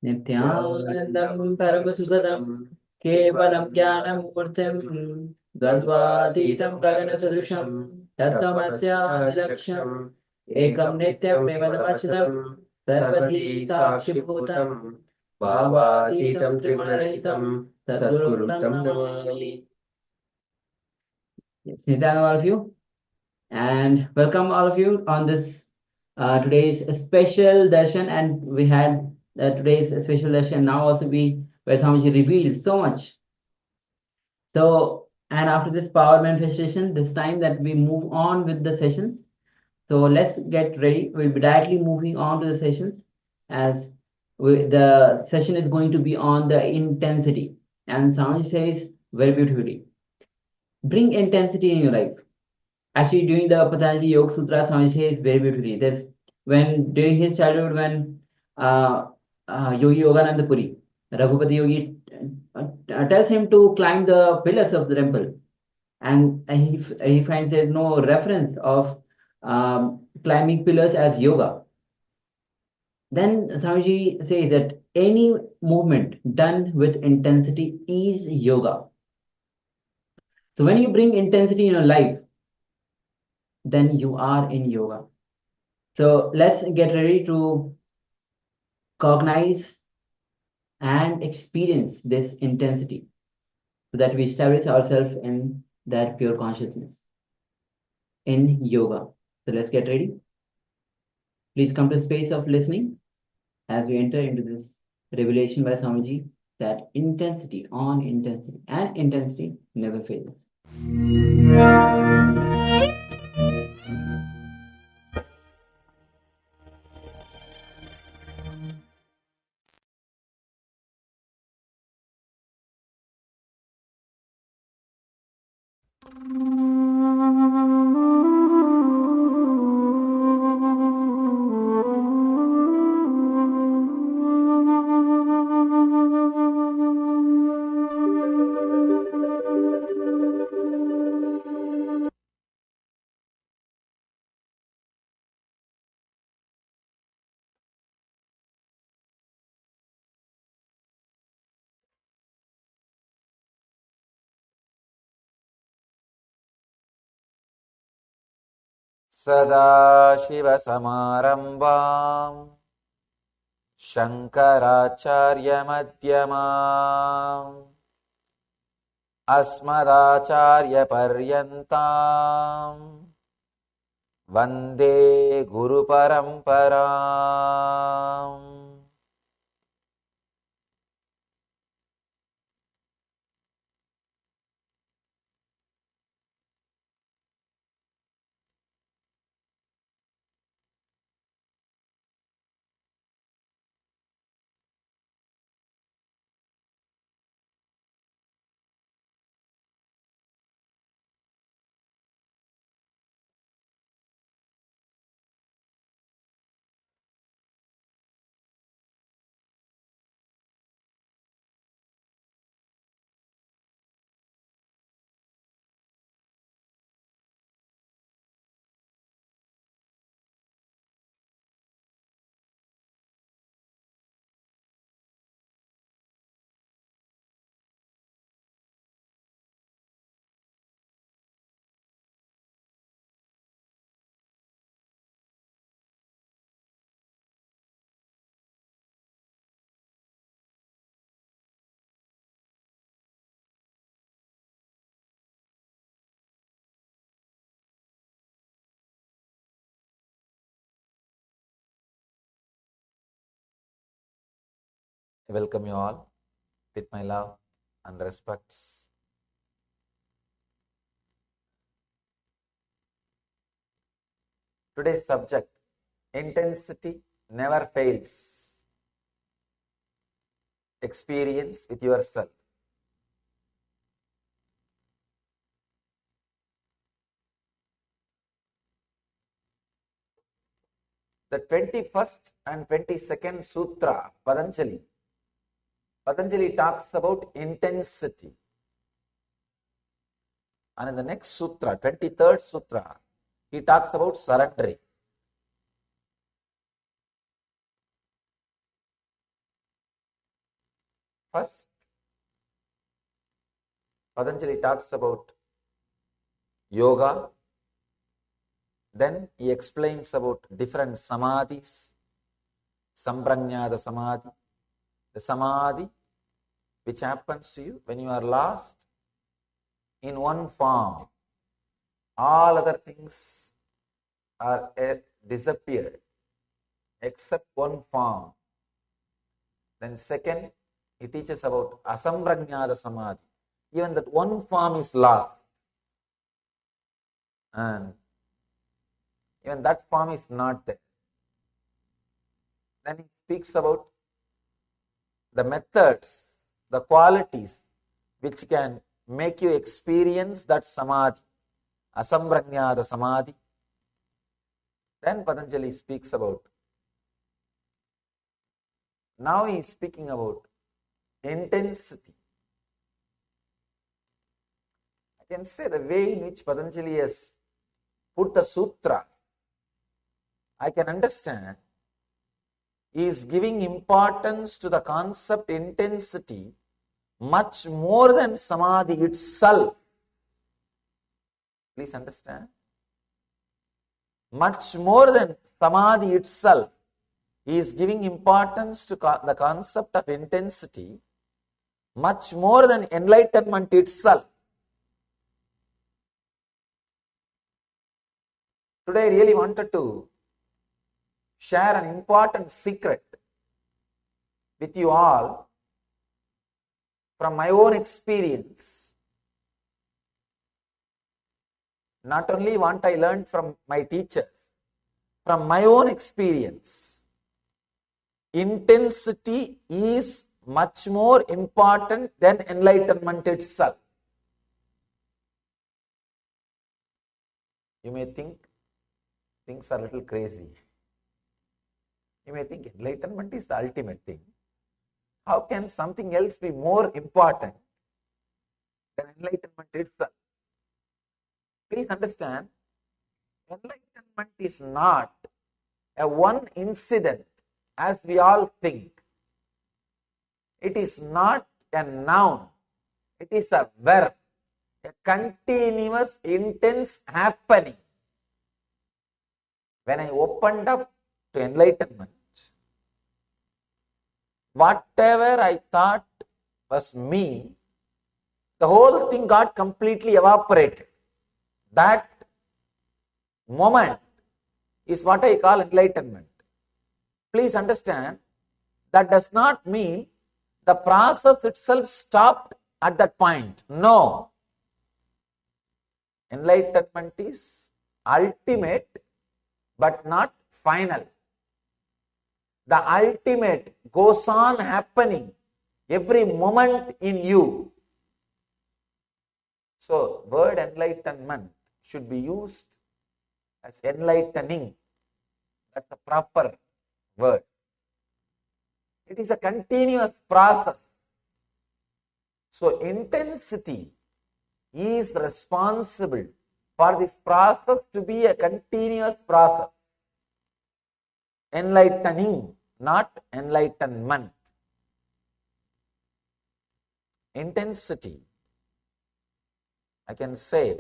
Nithyanandam Paramashivoham Kevalam Jnanamurtym Dvandvatitam Gaganasadarusham Tattvamasya Ekam Nityam Premadamashitam Sarvadhi Sakshibhutam Bhavatitam Trigunarahitam Sadgurum Tam Namami. Yes, Nithyananda, all of you, and welcome all of you on this today's special darshan. And we had today's special darshan now also be where Swamiji revealed so much. So, and after this power manifestation, this time that we move on with the sessions. So let's get ready. We'll be directly moving on to the sessions as the session is going to be on the intensity. And Swamiji says very beautifully, bring intensity in your life. Actually, during the Patanjali Yoga Sutra, Swami says very beautifully. This when during his childhood, when uh, Yogi Yogananda Puri, Raghupati Yogi tells him to climb the pillars of the temple, and he finds there's no reference of climbing pillars as yoga. Then Swamiji says that any movement done with intensity is yoga. So when you bring intensity in your life, then you are in yoga. So let's get ready to cognize and experience this intensity so that we establish ourselves in that pure consciousness in yoga. So let's get ready. Please come to a space of listening as we enter into this revelation by Swamiji that intensity on intensity and intensity never fails. सदाशिवसमारम्भाम् शङ्कराचार्यमध्यमाम् अस्मदाचार्यपर्यन्ताम् वन्दे गुरुपरम्पराम्. I welcome you all with my love and respects. Today's subject, intensity never fails. Experience with yourself. The 21st and 22nd Sutra, Patanjali talks about intensity. And in the next Sutra, 23rd Sutra, he talks about surrendering. First, Patanjali talks about yoga. Then he explains about different samadhis, samprajñāta samadhi, the samadhi which happens to you when you are lost in one form. All other things are disappeared except one form. Then second, he teaches about asamprajñāta samadhi. Even that one form is lost. And even that form is not there. Then he speaks about the methods, the qualities which can make you experience that samadhi, asamprajñāta samadhi. Then Patanjali speaks about, now he is speaking about intensity. I can say the way in which Patanjali has put the sutra, I can understand. He is giving importance to the concept intensity much more than samadhi itself. Please understand. Much more than samadhi itself. He is giving importance to the concept of intensity much more than enlightenment itself. Today I really wanted to share an important secret with you all from my own experience. Not only what I learned from my teachers, from my own experience. Intensity is much more important than enlightenment itself. You may think things are a little crazy. You may think enlightenment is the ultimate thing. How can something else be more important than enlightenment itself? Please understand, enlightenment is not a one incident as we all think. It is not a noun. It is a verb, a continuous, intense happening. When I opened up to enlightenment, whatever I thought was me, the whole thing got completely evaporated. That moment is what I call enlightenment. Please understand, that does not mean the process itself stopped at that point. No. Enlightenment is ultimate but not final. The ultimate goes on happening every moment in you. So, word enlightenment should be used as enlightening. That's a proper word. It is a continuous process. So, intensity is responsible for this process to be a continuous process. Enlightening, not enlightenment. Intensity, I can say,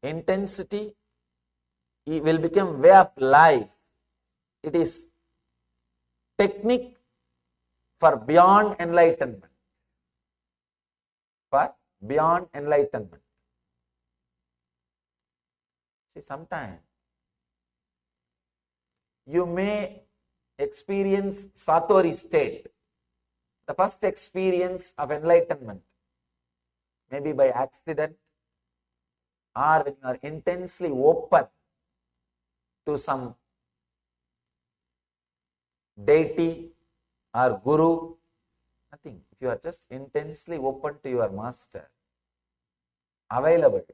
intensity will become way of life. It is technique for beyond enlightenment. For beyond enlightenment. See, sometimes you may experience Satori state, the first experience of enlightenment, maybe by accident, or when you are intensely open to some deity or guru. Nothing. If you are just intensely open to your master, available,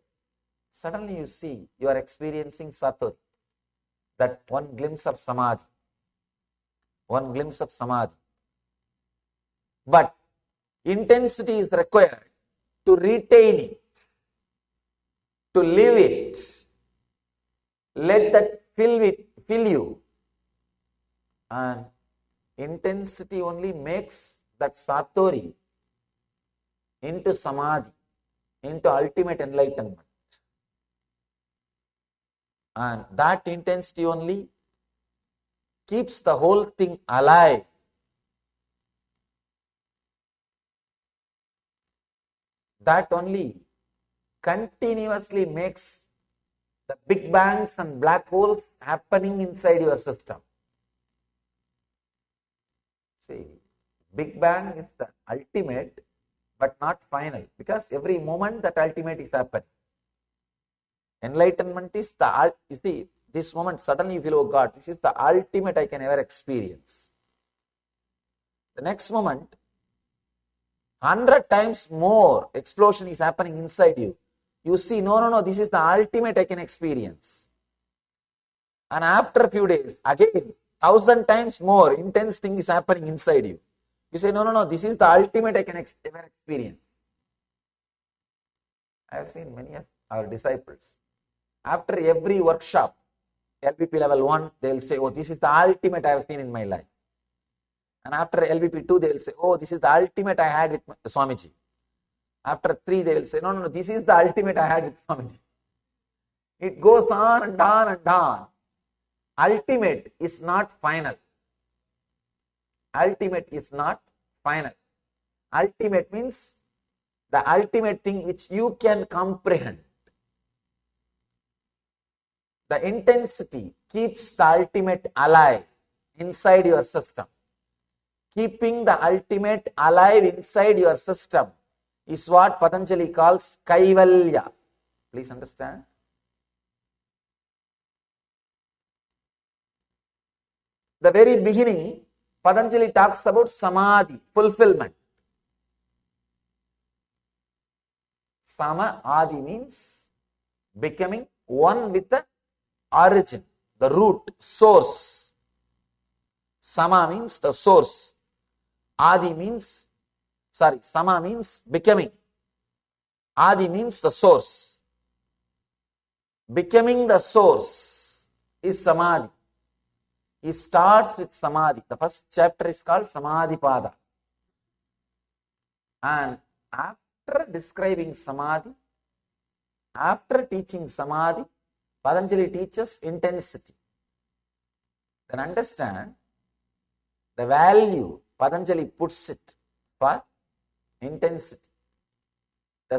suddenly you see you are experiencing Satori, that one glimpse of samadhi. One glimpse of samadhi. But intensity is required to retain it, to live it. Let that fill you. And intensity only makes that satori into samadhi, into ultimate enlightenment. And that intensity only keeps the whole thing alive. That only continuously makes the big bangs and black holes happening inside your system. See, Big Bang is the ultimate but not final, because every moment that ultimate is happening. Enlightenment is the, you see, this moment suddenly you feel, oh God, this is the ultimate I can ever experience. The next moment, 100 times more explosion is happening inside you. You see, no, this is the ultimate I can experience. And after a few days, again, 1,000 times more intense thing is happening inside you. You say, no, this is the ultimate I can ever experience. I have seen many of our disciples. After every workshop, LVP level 1, they will say, oh, this is the ultimate I have seen in my life. And after LVP 2, they will say, oh, this is the ultimate I had with Swamiji. After 3, they will say, no, this is the ultimate I had with Swamiji. It goes on and on and on. Ultimate is not final. Ultimate is not final. Ultimate means the ultimate thing which you can comprehend. The intensity keeps the ultimate alive inside your system. Keeping the ultimate alive inside your system is what Patanjali calls Kaivalya. Please understand. The very beginning, Patanjali talks about Samadhi, fulfillment. Sama-adi means becoming one with the origin, the root, source. Sama means the source. Adi means, Sama means becoming. Adi means the source. Becoming the source is Samadhi. He starts with Samadhi. The first chapter is called Samadhi Pada. And after describing Samadhi, after teaching Samadhi, Patanjali teaches intensity. Then understand the value Patanjali puts it for intensity. The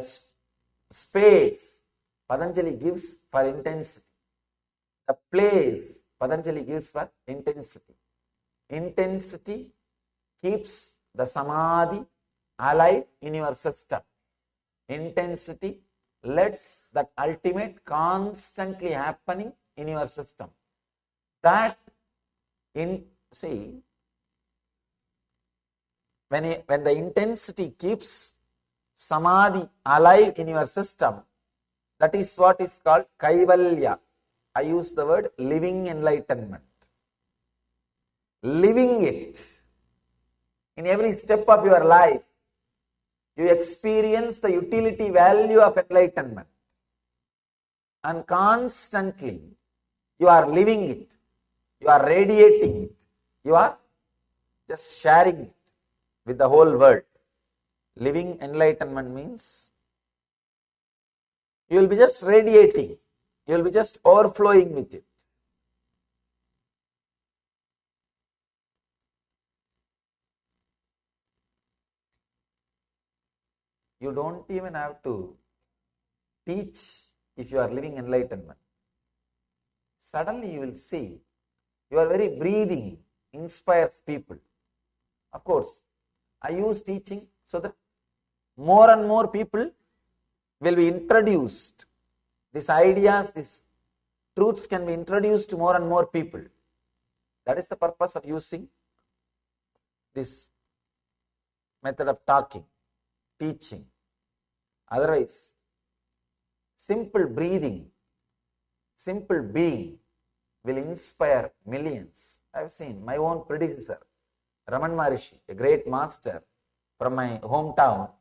space Patanjali gives for intensity. The place Patanjali gives for intensity. Intensity keeps the Samadhi alive in your system. Intensity lets that ultimate constantly happening in your system. That when the intensity keeps Samadhi alive in your system, that is what is called Kaivalya. I use the word living enlightenment. Living it. In every step of your life, you experience the utility value of enlightenment. And constantly, you are living it. You are radiating it. You are just sharing it with the whole world. Living enlightenment means you will be just radiating. You will be just overflowing with it. You don't even have to teach if you are living enlightenment. Suddenly you will see your very breathing inspires people. Of course, I use teaching so that more and more people will be introduced. These ideas, these truths can be introduced to more and more people. That is the purpose of using this method of talking, teaching. Otherwise, simple breathing, simple being will inspire millions. I have seen my own predecessor, Raman Maharishi, a great master from my hometown.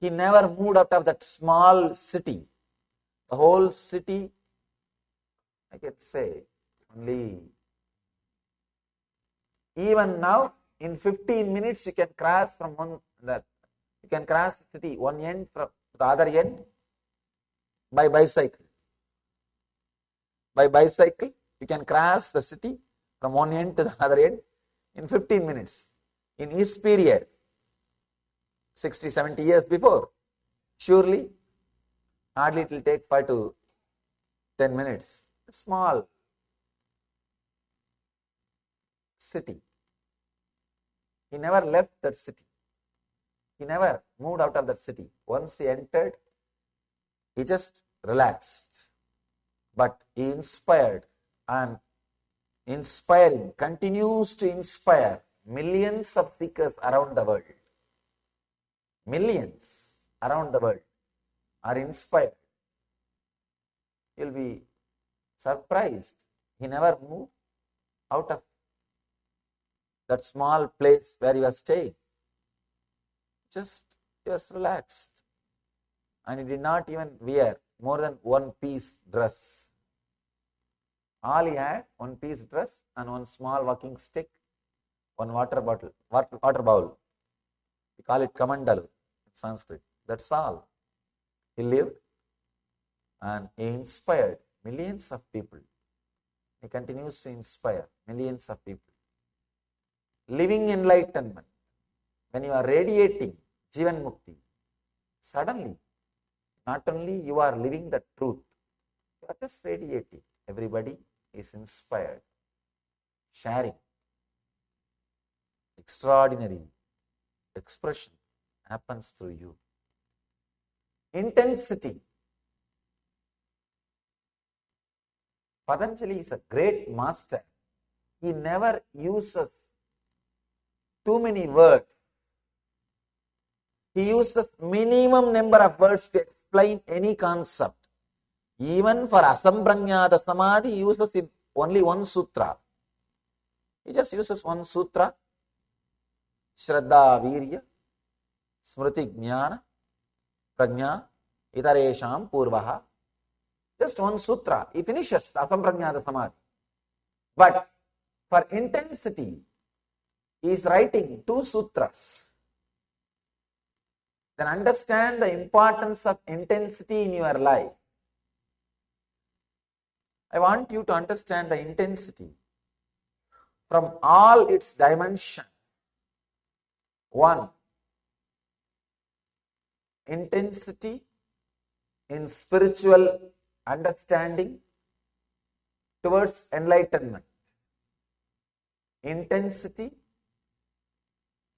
He never moved out of that small city. The whole city, I can say, only even now, in 15 minutes you can cross from you can cross the city one end from the other end by bicycle. By bicycle, you can cross the city from one end to the other end in 15 minutes. In his period, 60, 70 years before, surely, hardly it will take 5 to 10 minutes. A small city. He never left that city. He never moved out of that city. Once he entered, he just relaxed. But he inspired and inspiring, continues to inspire millions of seekers around the world. Millions around the world are inspired. You'll be surprised. He never moved out of that small place where he was staying. Just he was relaxed. And he did not even wear more than one piece dress. All he had, one piece dress and one small walking stick, one water bowl. We call it kamandalu in Sanskrit. That's all. He lived and he inspired millions of people. He continues to inspire millions of people. Living enlightenment. When you are radiating Jivan Mukti, suddenly, not only you are living the truth, you are just radiating. Everybody is inspired, sharing. Extraordinary expression happens through you. Intensity. Patanjali is a great master. He never uses too many words. He uses minimum number of words to explain any concept. Even for Asamprajñāta Samadhi, he uses only one sutra. He just uses one sutra. Shraddha Virya, Smriti Jnana, Prajñā, Itaresham Purvaha. Just one sutra. He finishes the Asamprajñāta Samadhi. But for intensity, he is writing 2 sutras. Then understand the importance of intensity in your life. I want you to understand the intensity from all its dimensions. 1. Intensity in spiritual understanding towards enlightenment. Intensity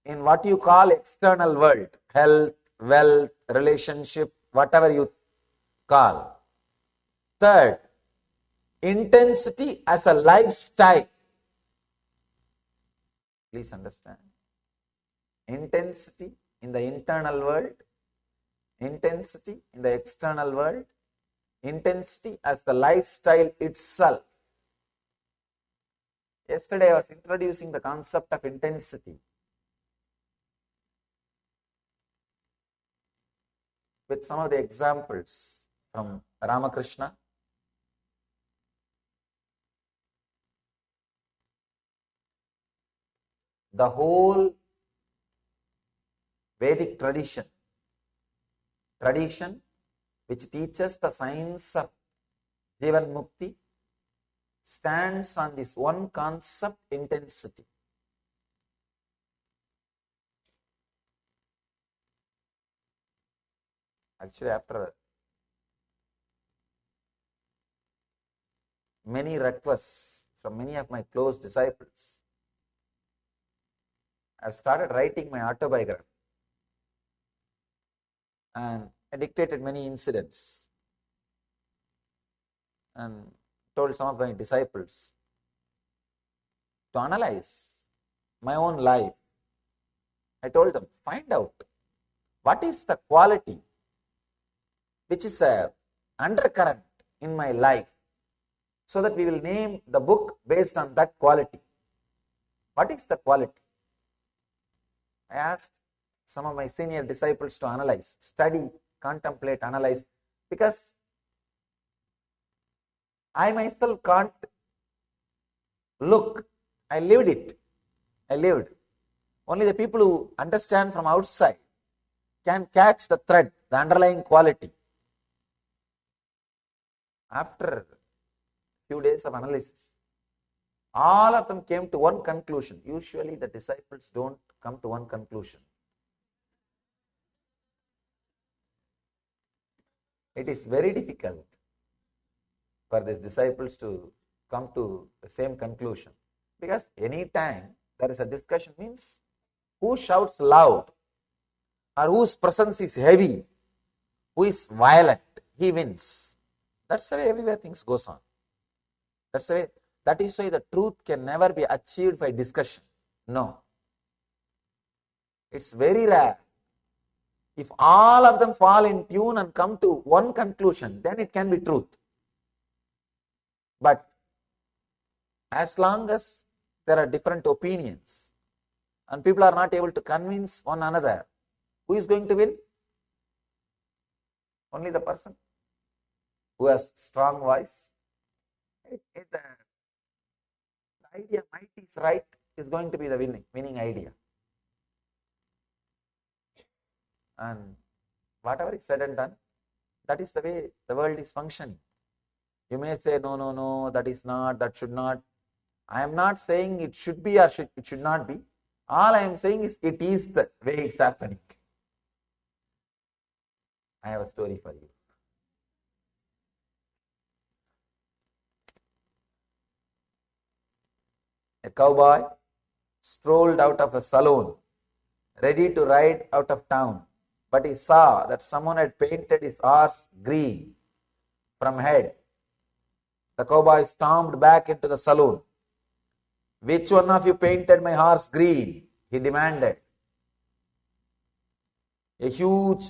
in what you call external world, health, wealth, relationship, whatever you call. 3rd, intensity as a lifestyle. Please understand. Intensity in the internal world, intensity in the external world, intensity as the lifestyle itself. Yesterday I was introducing the concept of intensity with some of the examples from Ramakrishna. The whole Vedic tradition which teaches the science of Jivan Mukti stands on this one concept, intensity. Actually, after many requests from many of my close disciples, I've started writing my autobiography, and I dictated many incidents and told some of my disciples to analyze my own life. I told them, find out what is the quality which is a undercurrent in my life, so that we will name the book based on that quality. What is the quality? I asked some of my senior disciples to analyze, study, contemplate, analyze, because I myself can't look. I lived it. I lived. Only the people who understand from outside can catch the thread, the underlying quality. After a few days of analysis, all of them came to one conclusion. Usually the disciples don't come to one conclusion. It is very difficult for these disciples to come to the same conclusion, because any time there is a discussion, means who shouts loud or whose presence is heavy, who is violent, he wins. That's the way everywhere things goes on. That's the way. That is why the truth can never be achieved by discussion. No. It's very rare. If all of them fall in tune and come to one conclusion, then it can be truth. But as long as there are different opinions and people are not able to convince one another, who is going to win? Only the person who has strong voice. The idea might is right is going to be the winning idea. And whatever is said and done, that is the way the world is functioning. You may say, no, that is not, that should not. I am not saying it should be or it should not be. All I am saying is it is the way it's happening. I have a story for you. A cowboy strolled out of a saloon, ready to ride out of town, but he saw that someone had painted his horse green from head. The cowboy stormed back into the saloon. Which one of you painted my horse green? He demanded. A huge,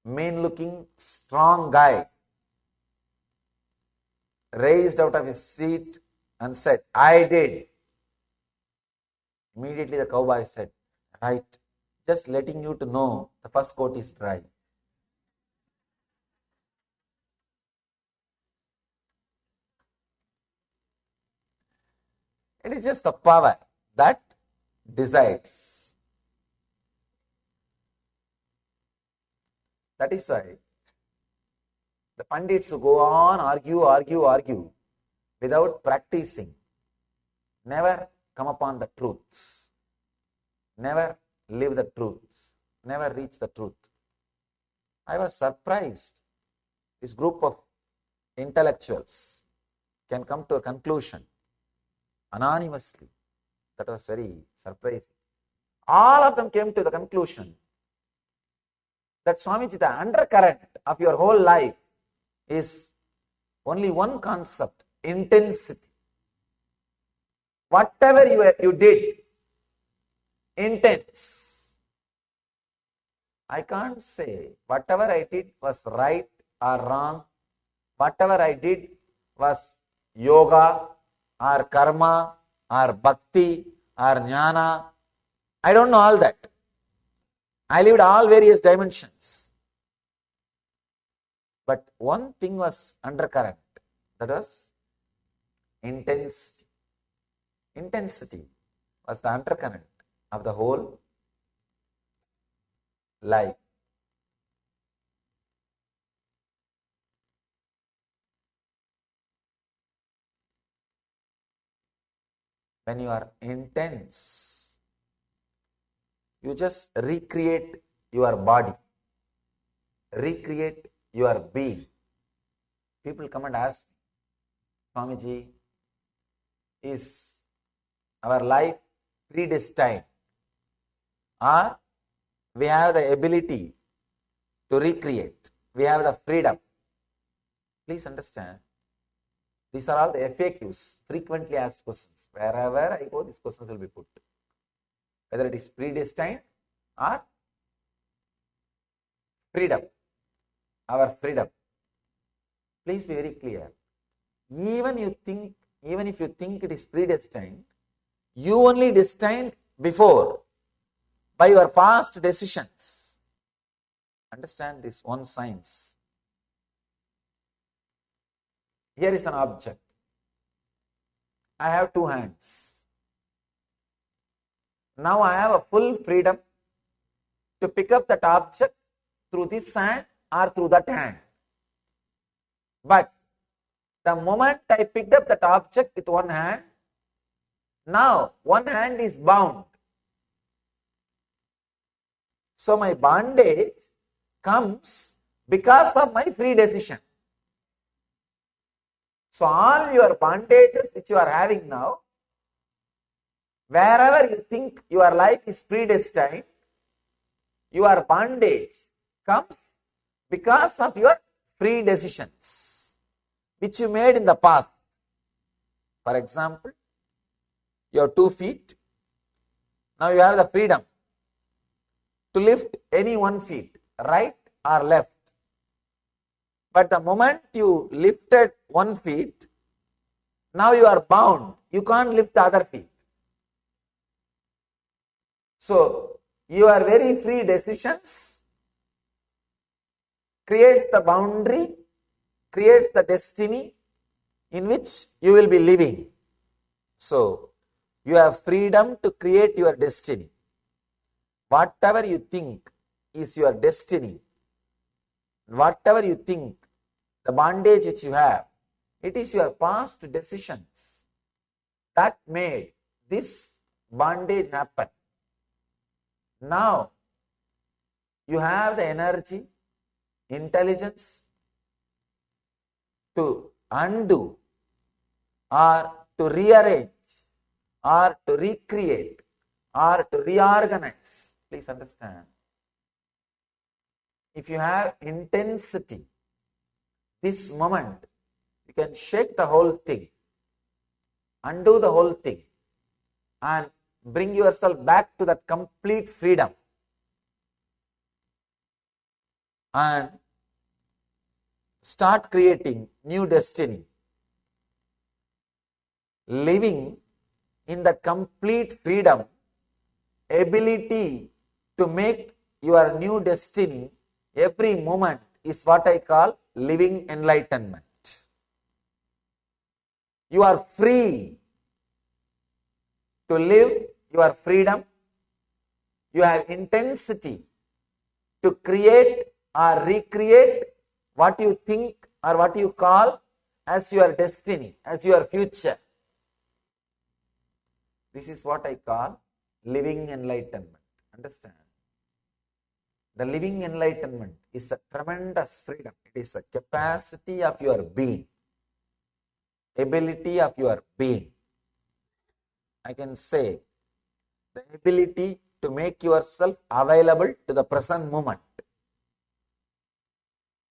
mean-looking, strong guy raised out of his seat and said, I did. Immediately the cowboy said, right, just letting you to know the first coat is dry. It is just the power that decides. That is why the Pandits who go on argue without practicing never come upon the truth, never live the truth, never reach the truth. I was surprised. This group of intellectuals can come to a conclusion anonymously. That was very surprising. All of them came to the conclusion that Swamiji, the undercurrent of your whole life is only one concept, intensity. Whatever you did, intense. I can't say whatever I did was right or wrong. Whatever I did was yoga or karma or bhakti or jnana. I don't know all that. I lived all various dimensions. But one thing was undercurrent. That was intensity. Intensity was the undercurrent of the whole life. When you are intense, you just recreate your body, recreate your being. People come and ask, Swamiji, is our life predestined, or we have the ability to recreate, we have the freedom? Please understand, these are all the FAQs, frequently asked questions. Wherever I go, these questions will be put. Whether it is predestined or freedom, our freedom. Please be very clear. Even if you think it is predestined, you only destined before by your past decisions. Understand this one science. Here is an object. I have two hands. Now I have a full freedom to pick up that object through this hand or through that hand. But the moment I picked up that object with one hand, now one hand is bound. So my bondage comes because of my free decision. So all your bondages which you are having now, wherever you think your life is predestined, your bondage comes because of your free decisions which you made in the past. For example, you have 2 feet. Now you have the freedom to lift any 1 feet, right or left. But the moment you lifted 1 feet, now you are bound. You can't lift the other feet. So your very free decisions creates the boundary, creates the destiny in which you will be living. So you have freedom to create your destiny. Whatever you think is your destiny, whatever you think, the bondage which you have, it is your past decisions that made this bondage happen. Now you have the energy, intelligence to undo or to rearrange or to recreate or to reorganize. Please understand. If you have intensity, this moment, you can shake the whole thing, undo the whole thing, and bring yourself back to that complete freedom. And start creating new destiny. Living in that complete freedom, ability to make your new destiny every moment is what I call living enlightenment. You are free to live your freedom. You have intensity to create or recreate what you think or what you call as your destiny, as your future. This is what I call living enlightenment. Understand? The living enlightenment is a tremendous freedom. It is a capacity of your being, ability of your being. I can say the ability to make yourself available to the present moment.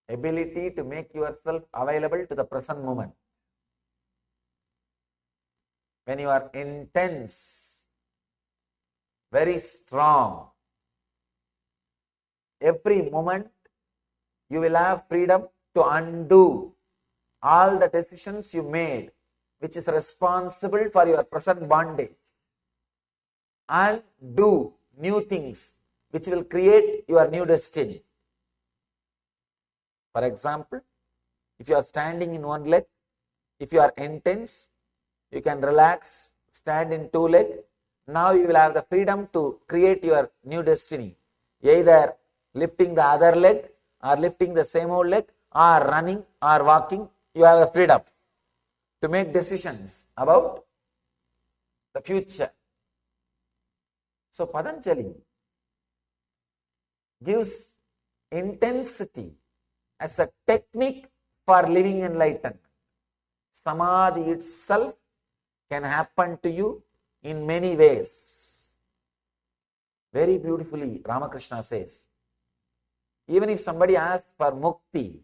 Ability to make yourself available to the present moment. When you are intense, very strong, every moment you will have freedom to undo all the decisions you made, which is responsible for your present bondage, and do new things which will create your new destiny. For example, if you are standing in one leg, if you are intense, you can relax, stand in 2 legs. Now you will have the freedom to create your new destiny, either lifting the other leg or lifting the same old leg or running or walking. You have the freedom to make decisions about the future. So Patanjali gives intensity as a technique for living enlightenment. Samadhi itself can happen to you in many ways. Very beautifully, Ramakrishna says, even if somebody asks for mukti,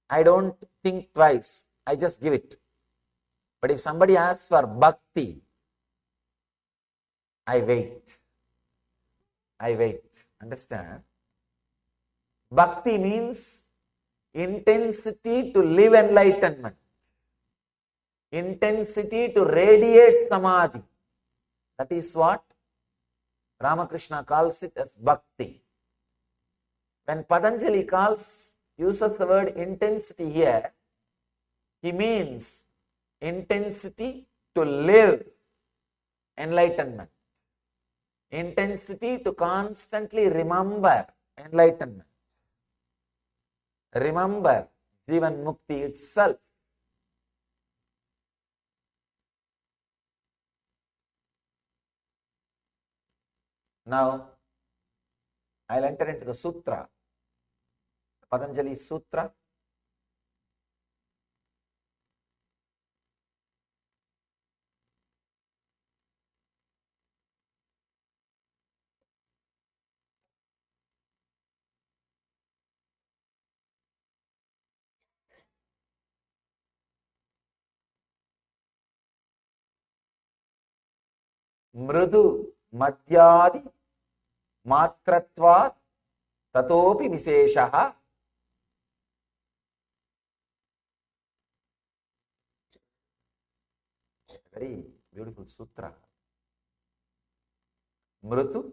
I don't think twice, I just give it. But if somebody asks for bhakti, I wait. I wait. Understand? Bhakti means intensity to live enlightenment, intensity to radiate samadhi. That is what Ramakrishna calls it as bhakti. When Patanjali uses the word intensity here, he means intensity to live enlightenment. intensity to constantly remember enlightenment, remember Jivan Mukti itself. Now, I'll enter into the sutra, Patanjali Sutra. Mrudu Madhyadi Matratvat Tatopi Viseshaha. Very beautiful sutra. Mrutu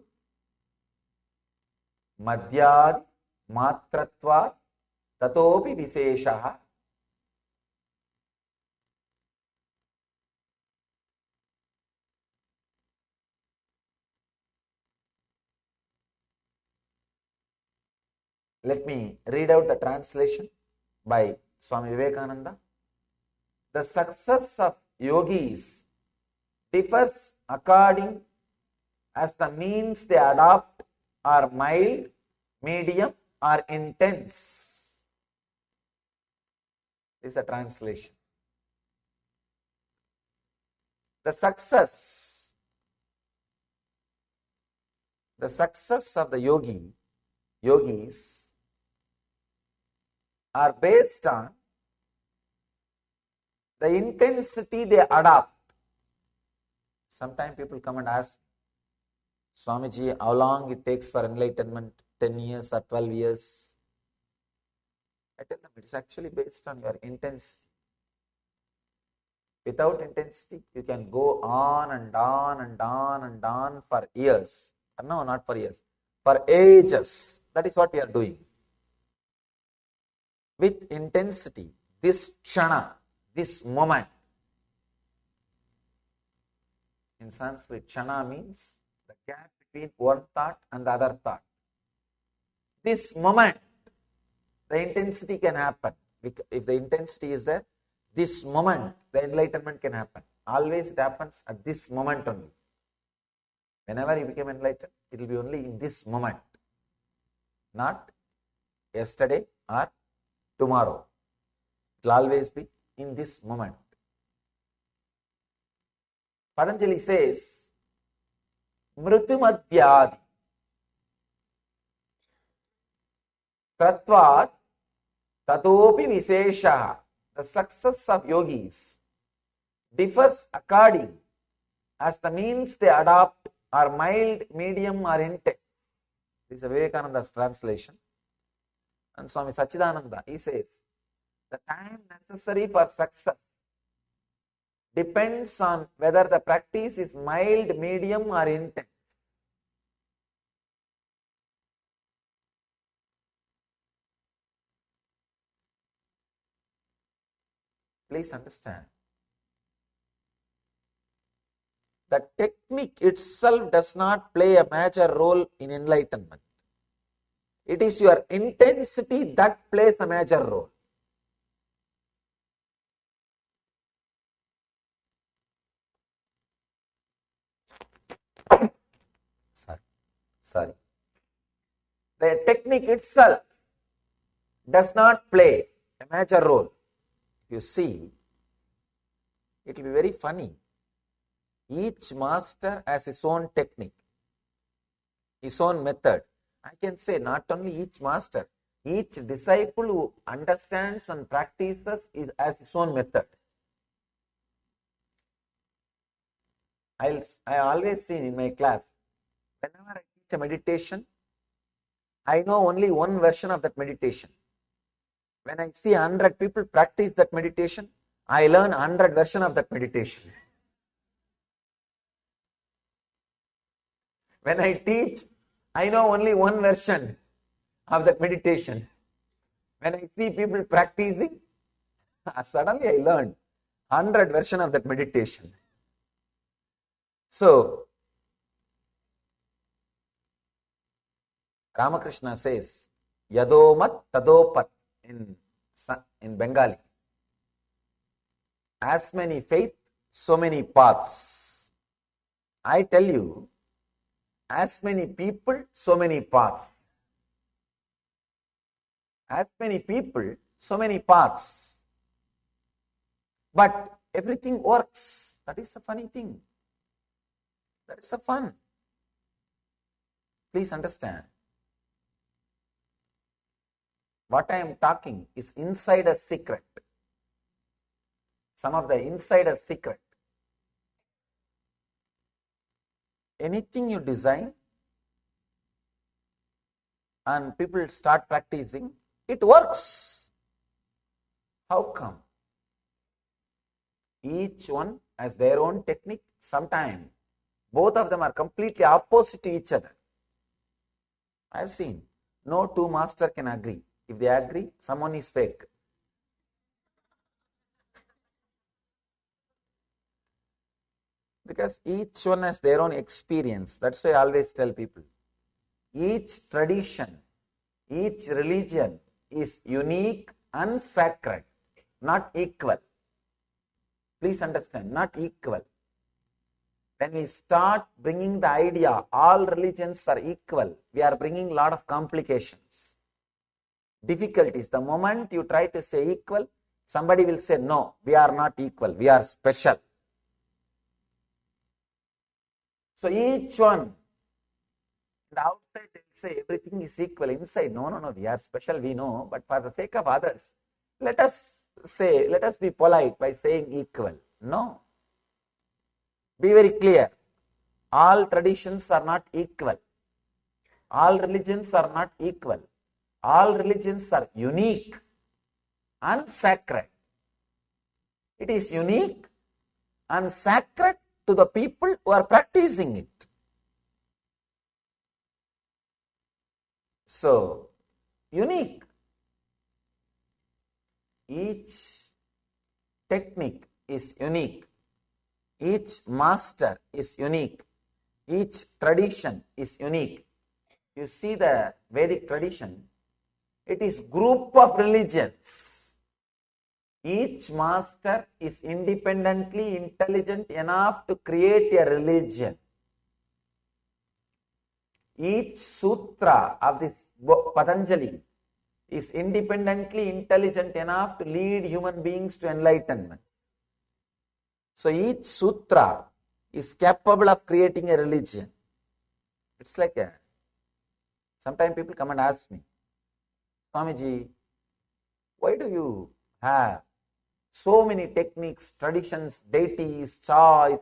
Madhyadi Matratvat Tatopi Viseshaha. Let me read out the translation by Swami Vivekananda. The success of yogis differs according as the means they adopt are mild, medium, or intense. This is a translation. The success of the yogis are based on the intensity they adopt. Sometimes people come and ask, Swamiji, how long it takes for enlightenment, 10 years or 12 years? I tell them, it is actually based on your intensity. Without intensity, you can go on and on and on and on for years. No, not for years, for ages. That is what we are doing. With intensity, this kshana, this moment. In Sanskrit, kshana means the gap between one thought and the other thought. This moment, the intensity can happen. If the intensity is there, this moment, the enlightenment can happen. Always it happens at this moment only. Whenever you become enlightened, it will be only in this moment, not yesterday or tomorrow. It will always be in this moment. Patanjali says, Mritumadhyadi Tatvat Tatopi Visesha. The success of yogis differs according as the means they adopt are mild, medium, or intense. This is Vivekananda's translation. And Swami Sachidananda, he says, the time necessary for success depends on whether the practice is mild, medium, or intense. Please understand. The technique itself does not play a major role in enlightenment. It is your intensity that plays a major role. Sorry. The technique itself does not play a major role. You see, it will be very funny. Each master has his own technique, his own method. I can say not only each master, each disciple who understands and practices has his own method. I always see in my class, whenever I teach a meditation, I know only one version of that meditation. When I see 100 people practice that meditation, I learn 100 version of that meditation. When I teach, I know only one version of that meditation. When I see people practicing, suddenly I learn 100 version of that meditation. So, Ramakrishna says, Yadomat Tadopat in Bengali. As many faith, so many paths. I tell you, as many people, so many paths. As many people, so many paths. But everything works. That is the funny thing. That is the fun. Please understand. What I am talking is insider secret. Some of the insider secret. Anything you design and people start practicing, it works. How come? Each one has their own technique. Sometimes both of them are completely opposite to each other. I have seen no two masters can agree. If they agree, someone is fake. Because each one has their own experience. That's why I always tell people, each tradition, each religion is unique and sacred, not equal. Please understand, not equal. When we start bringing the idea, all religions are equal, we are bringing a lot of complications, difficulties. The moment you try to say equal, somebody will say, no, we are not equal, we are special. So each one, the outside they will say everything is equal. Inside, no, we are special, we know, but for the sake of others, let us be polite by saying equal. No. Be very clear. All traditions are not equal. All religions are not equal. All religions are unique and sacred. It is unique and sacred to the people who are practicing it. So, unique. Each technique is unique. Each master is unique. Each tradition is unique. You see the Vedic tradition, it is group of religions. Each master is independently intelligent enough to create a religion. Each sutra of this Patanjali is independently intelligent enough to lead human beings to enlightenment. So each sutra is capable of creating a religion. It's like sometimes people come and ask me, Swamiji, why do you have so many techniques, traditions, deities, choice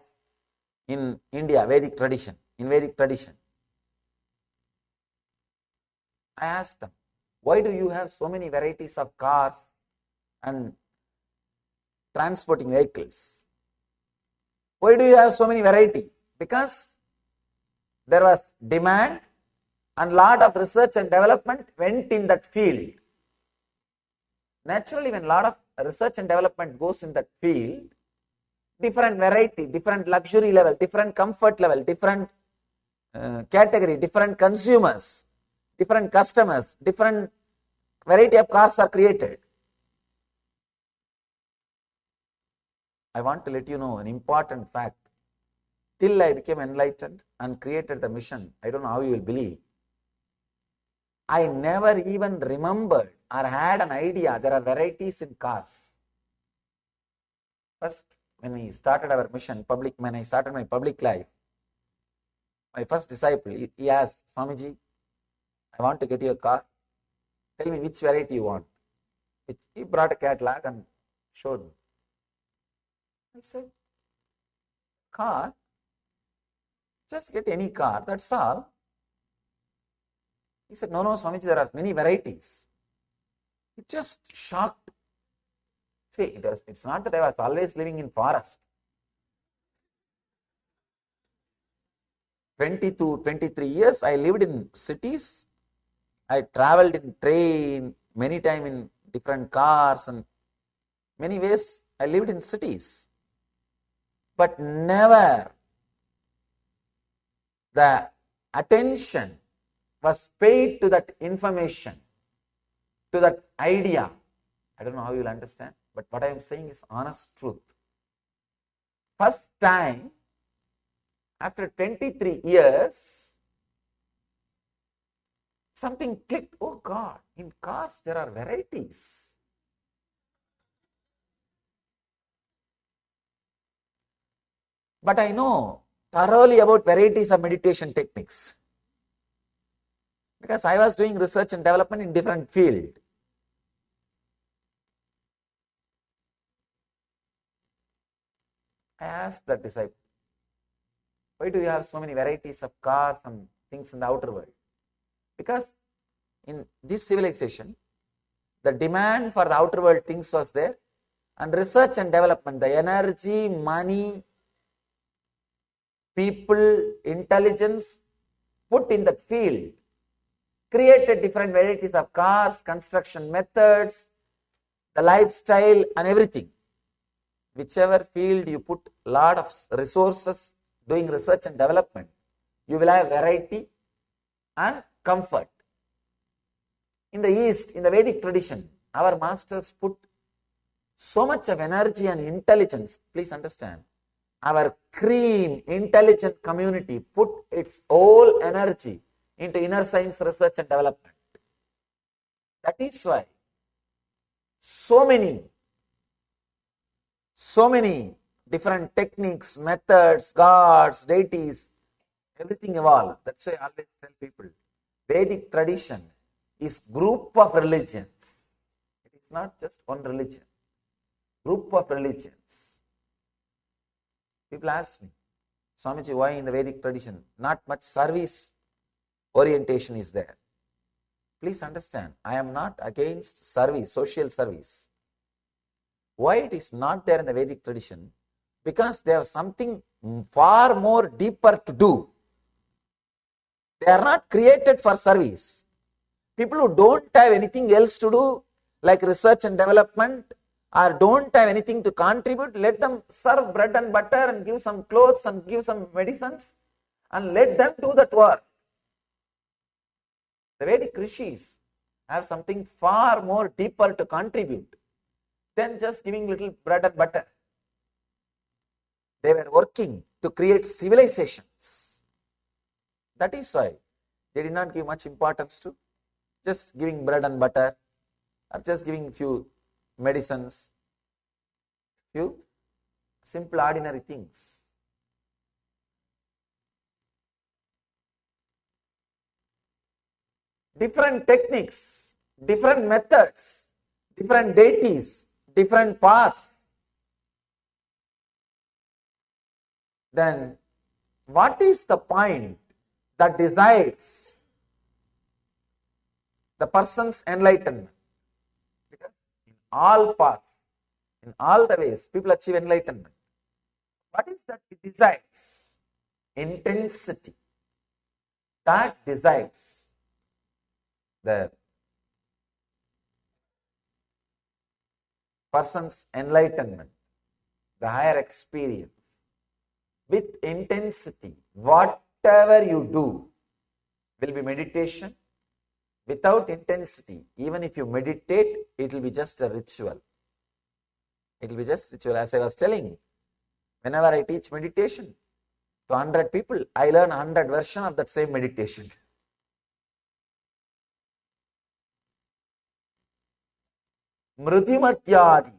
in India, Vedic tradition, in Vedic tradition? I asked them, why do you have so many varieties of cars and transporting vehicles? Why do you have so many variety? Because there was demand and lot of research and development went in that field. Naturally, when a lot of research and development goes in that field, different variety, different luxury level, different comfort level, different category, different consumers, different customers, different variety of cars are created. I want to let you know an important fact. Till I became enlightened and created the mission, I don't know how you will believe, I never even remembered or had an idea there are varieties in cars. First, when we started our mission, when I started my public life, my first disciple, he asked, Swamiji, I want to get you a car. Tell me which variety you want. He brought a catalog and showed me. I said, car? Just get any car, that's all. He said, no, Swamiji, there are many varieties. It just shocked. See, it's not that I was always living in forest. 22, 23 years, I lived in cities. I traveled in train, many times in different cars, and many ways I lived in cities. But never the attention was paid to that information, to that idea. I don't know how you'll understand, but what I am saying is honest truth. First time, after 23 years, something clicked. Oh God, in cars there are varieties. But I know thoroughly about varieties of meditation techniques, because I was doing research and development in different field. I asked that disciple, why do you have so many varieties of cars and things in the outer world? Because in this civilization, the demand for the outer world things was there, and research and development, the energy, money, people, intelligence put in that field, created different varieties of cars, construction methods, the lifestyle and everything. Whichever field you put a lot of resources doing research and development, you will have variety and comfort. In the East, in the Vedic tradition, our masters put so much of energy and intelligence. Please understand, our cream, intelligent community put its whole energy into inner science research and development. That is why so many different techniques, methods, gods, deities, everything evolved. That's why I always tell people, Vedic tradition is group of religions. It is not just one religion. Group of religions. People ask me, Swamiji, why in the Vedic tradition not much service orientation is there? Please understand, I am not against service, social service. Why it is not there in the Vedic tradition? Because they have something far more deeper to do. They are not created for service. People who don't have anything else to do, like research and development, or don't have anything to contribute, let them serve bread and butter and give some clothes and give some medicines, and let them do that work. The Vedic rishis have something far more deeper to contribute than just giving little bread and butter. They were working to create civilizations. That is why they did not give much importance to just giving bread and butter, or just giving few medicines, few simple ordinary things. Different techniques, different methods, different deities, different paths. Then what is the point that decides the person's enlightenment? Because in all paths, in all the ways, people achieve enlightenment. What is that it decides? Intensity. That decides the person's enlightenment, the higher experience. With intensity, whatever you do will be meditation. Without intensity, even if you meditate, it will be just a ritual. It will be just ritual. As I was telling, whenever I teach meditation to 100 people, I learn 100 version of that same meditation. Mrutimatyadi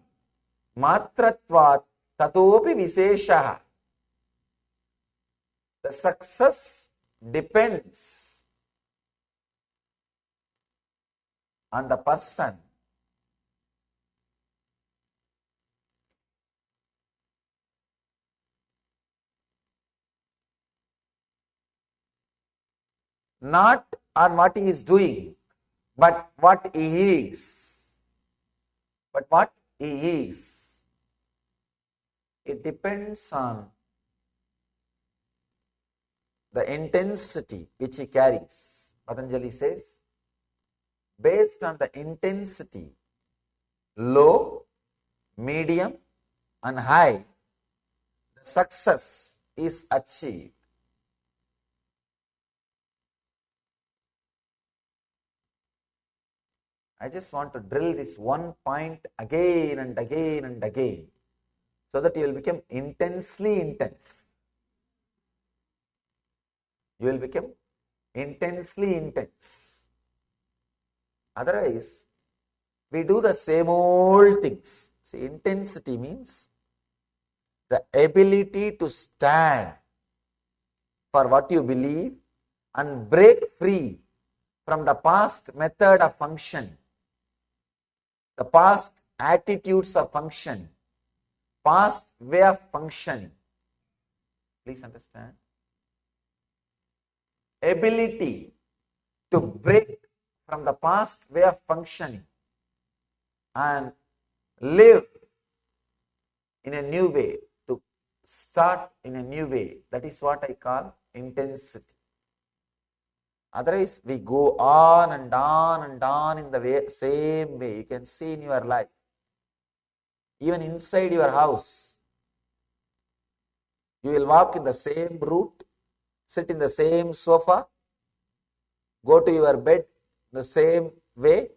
matratvat tatopi visheshaha. The success depends on the person not on what he is doing, but what he is. But what he is, it depends on the intensity which he carries. Patanjali says, based on the intensity, low, medium and high, the success is achieved. I just want to drill this one point again and again and again, so that you will become intensely intense. You will become intensely intense. Otherwise, we do the same old things. See, intensity means the ability to stand for what you believe and break free from the past method of function, the past attitudes of function, past way of functioning. Please understand. Ability to break from the past way of functioning and live in a new way, to start in a new way. That is what I call intensity. Otherwise, we go on and on and on in the same way. You can see in your life, even inside your house, you will walk in the same route, sit in the same sofa, go to your bed the same way,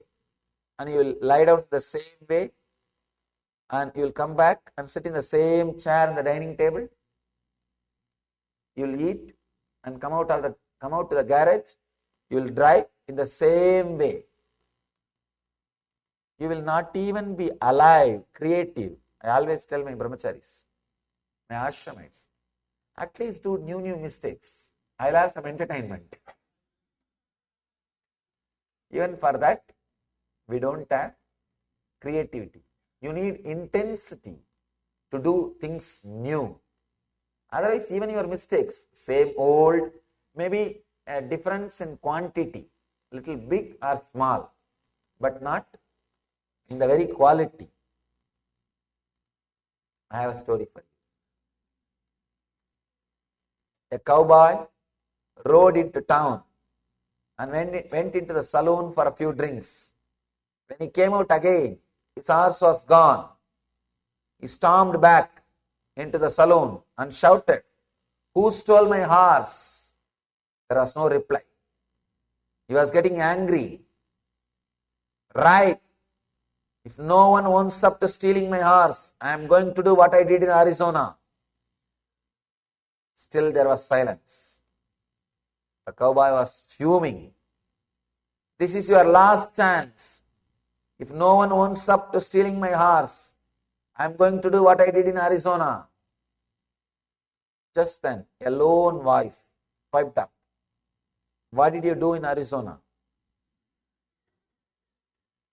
and you will lie down the same way, and you will come back and sit in the same chair in the dining table. You will eat and come out to the garage. You will drive in the same way. You will not even be alive, creative. I always tell my brahmacharis, my ashramites, at least do new mistakes. I'll have some entertainment. Even for that, we don't have creativity. You need intensity to do things new. Otherwise, even your mistakes, same old, maybe a difference in quantity, little big or small, but not in the very quality. I have a story for you. A cowboy rode into town and went into the saloon for a few drinks. When he came out again, his horse was gone. He stormed back into the saloon and shouted, "Who stole my horse?" There was no reply. He was getting angry. Right. If no one owns up to stealing my horse, I am going to do what I did in Arizona. Still there was silence. The cowboy was fuming. This is your last chance. If no one owns up to stealing my horse, I am going to do what I did in Arizona. Just then, a lone voice piped up. What did you do in Arizona?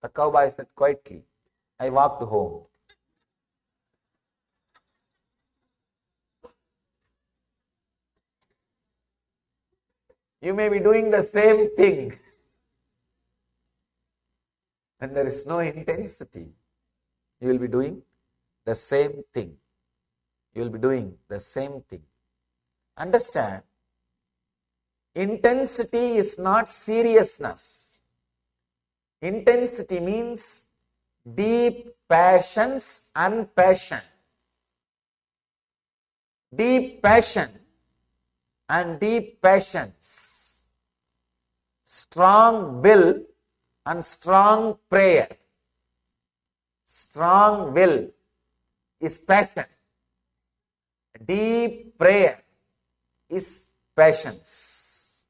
The cowboy said quietly, I walked home. You may be doing the same thing. When there is no intensity, you will be doing the same thing. You will be doing the same thing. Understand, intensity is not seriousness. Intensity means deep passions and passion. Deep passion and deep passions. Strong will and strong prayer. Strong will is passion. Deep prayer is passions.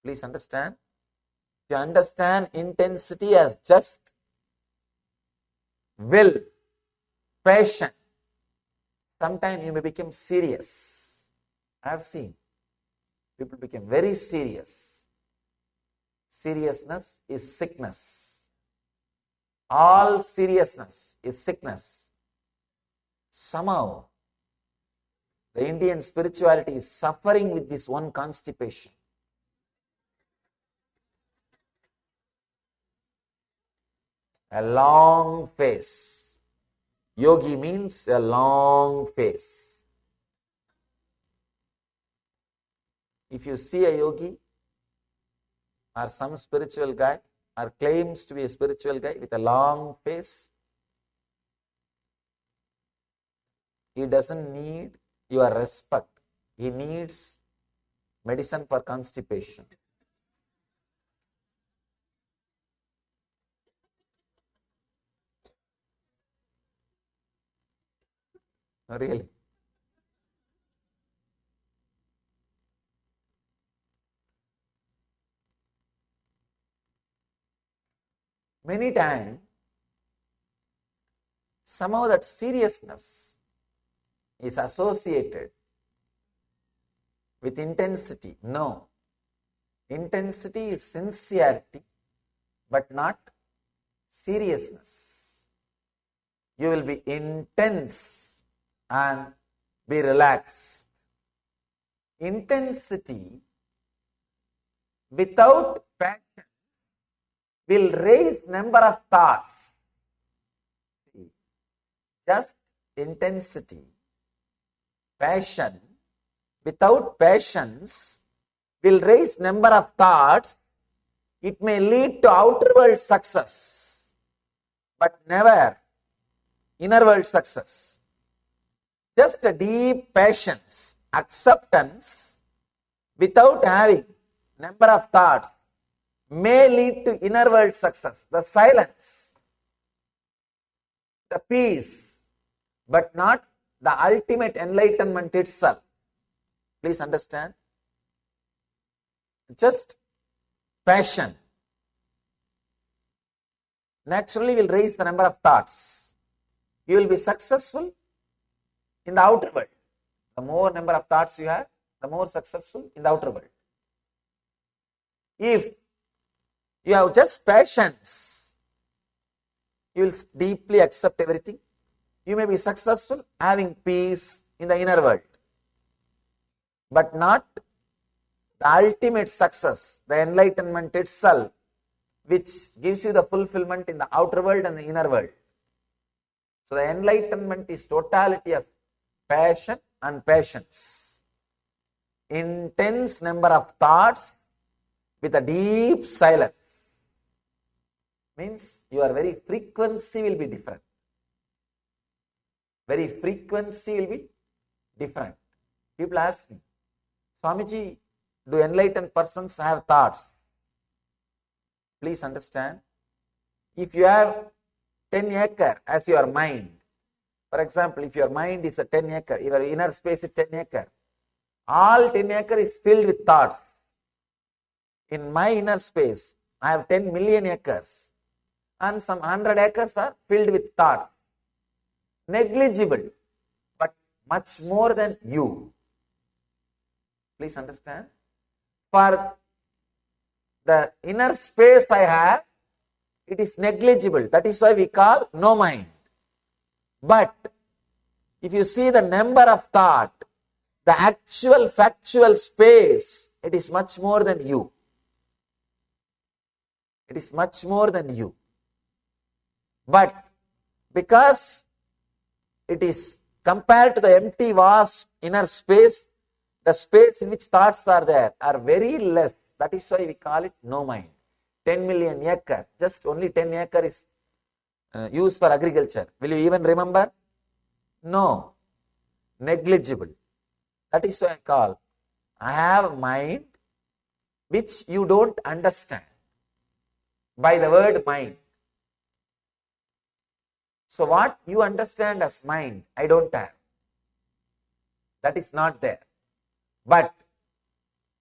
Please understand. If you understand intensity as just will, passion, sometimes you may become serious. I have seen people become very serious. Seriousness is sickness. All seriousness is sickness. Somehow, the Indian spirituality is suffering with this one constipation. A long face. Yogi means a long face. If you see a yogi or some spiritual guy or claims to be a spiritual guy with a long face, he doesn't need your respect. He needs medicine for constipation. Really. Many times, somehow that seriousness is associated with intensity. No. Intensity is sincerity, but not seriousness. You will be intense and be relaxed. Intensity without passion will raise number of thoughts. Just intensity, passion without passions will raise number of thoughts. It may lead to outer world success, but never inner world success. Just a deep patience, acceptance without having number of thoughts may lead to inner world success, the silence, the peace, but not the ultimate enlightenment itself. Please understand. Just passion naturally will raise the number of thoughts. You will be successful in the outer world. The more number of thoughts you have, the more successful in the outer world. If you have just passions, you will deeply accept everything. You may be successful having peace in the inner world, but not the ultimate success, the enlightenment itself, which gives you the fulfillment in the outer world and the inner world. So the enlightenment is totality of passion and patience. Intense number of thoughts with a deep silence. Means your very frequency will be different. Very frequency will be different. People ask me, Swamiji, do enlightened persons have thoughts? Please understand, if you have 10 acre as your mind, for example, if your mind is a 10 acre, your inner space is 10 acre, all 10 acre is filled with thoughts. In my inner space, I have 10 million acres and some 100 acres are filled with thoughts. Negligible, but much more than you. Please understand. For the inner space I have, it is negligible. That is why we call no mind. But if you see the number of thought, the actual factual space, it is much more than you. It is much more than you. But because it is compared to the empty vast inner space, the space in which thoughts are there are very less. That is why we call it no mind. 10 million acre, just only 10 acre is used for agriculture. Will you even remember? No. Negligible. That is why I have mind which you don't understand by the word mind. So what you understand as mind, I don't have. That is not there. But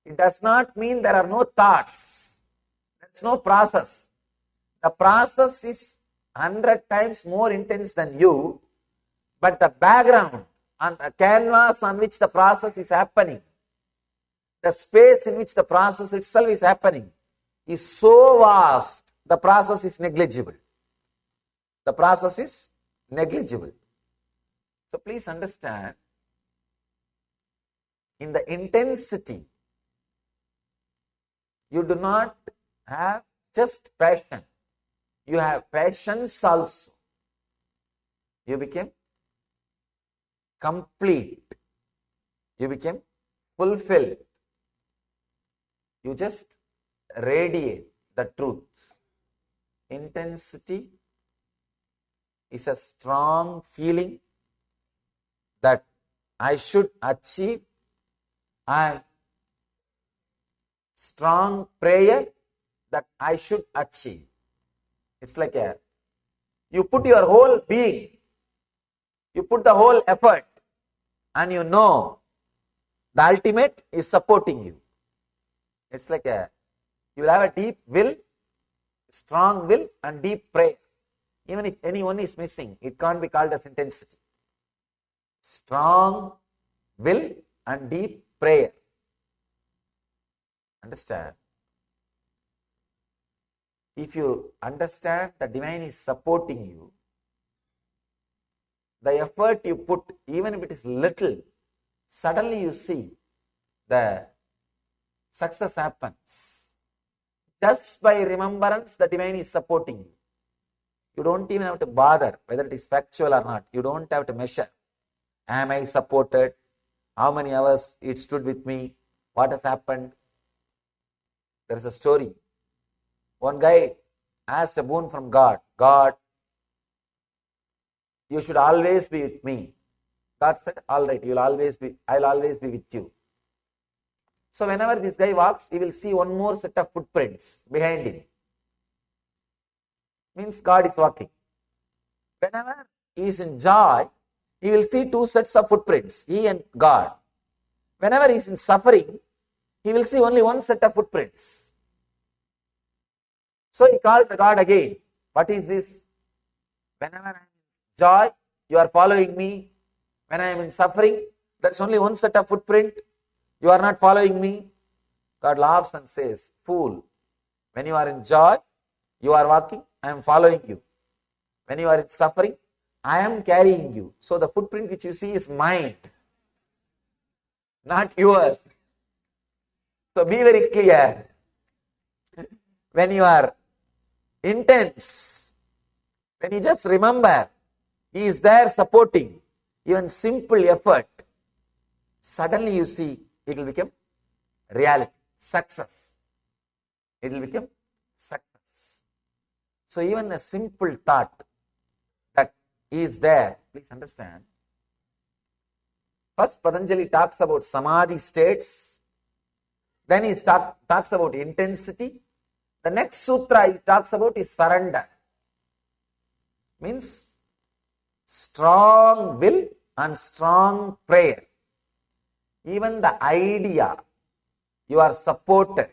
it does not mean there are no thoughts. There's no process. The process is 100 times more intense than you, but the background and the canvas on which the process is happening, the space in which the process itself is happening, is so vast, the process is negligible. The process is negligible. So please understand, in the intensity, you do not have just passion. You have patience also. You became complete. You became fulfilled. You just radiate the truth. Intensity is a strong feeling that I should achieve, and strong prayer that I should achieve. It's like you put your whole being, you put the whole effort and you know the ultimate is supporting you. It's like you will have a deep will, strong will and deep prayer. Even if anyone is missing, it can't be called as intensity. Strong will and deep prayer. Understand? If you understand the divine is supporting you, the effort you put, even if it is little, suddenly you see the success happens. Just by remembrance, the divine is supporting you. You don't even have to bother whether it is factual or not. You don't have to measure. Am I supported? How many hours it stood with me? What has happened? There is a story. One guy asked a boon from God. God, you should always be with me. God said, all right, I'll always be with you. So whenever this guy walks, he will see one more set of footprints behind him. Means God is walking. Whenever he is in joy, he will see two sets of footprints, he and God. Whenever he is in suffering, he will see only one set of footprints. So he called the God again. What is this? Whenever I am in joy, you are following me. When I am in suffering, there is only one set of footprint. You are not following me. God laughs and says, fool, when you are in joy, you are walking, I am following you. When you are in suffering, I am carrying you. So the footprint which you see is mine, not yours. So be very clear. When you are intense, when you just remember, he is there supporting, even simple effort, suddenly you see it will become reality, success. It will become success. So even a simple thought that is there, please understand. First Patanjali talks about samadhi states, then he talks about intensity. The next sutra he talks about is surrender. Means strong will and strong prayer. Even the idea you are supported,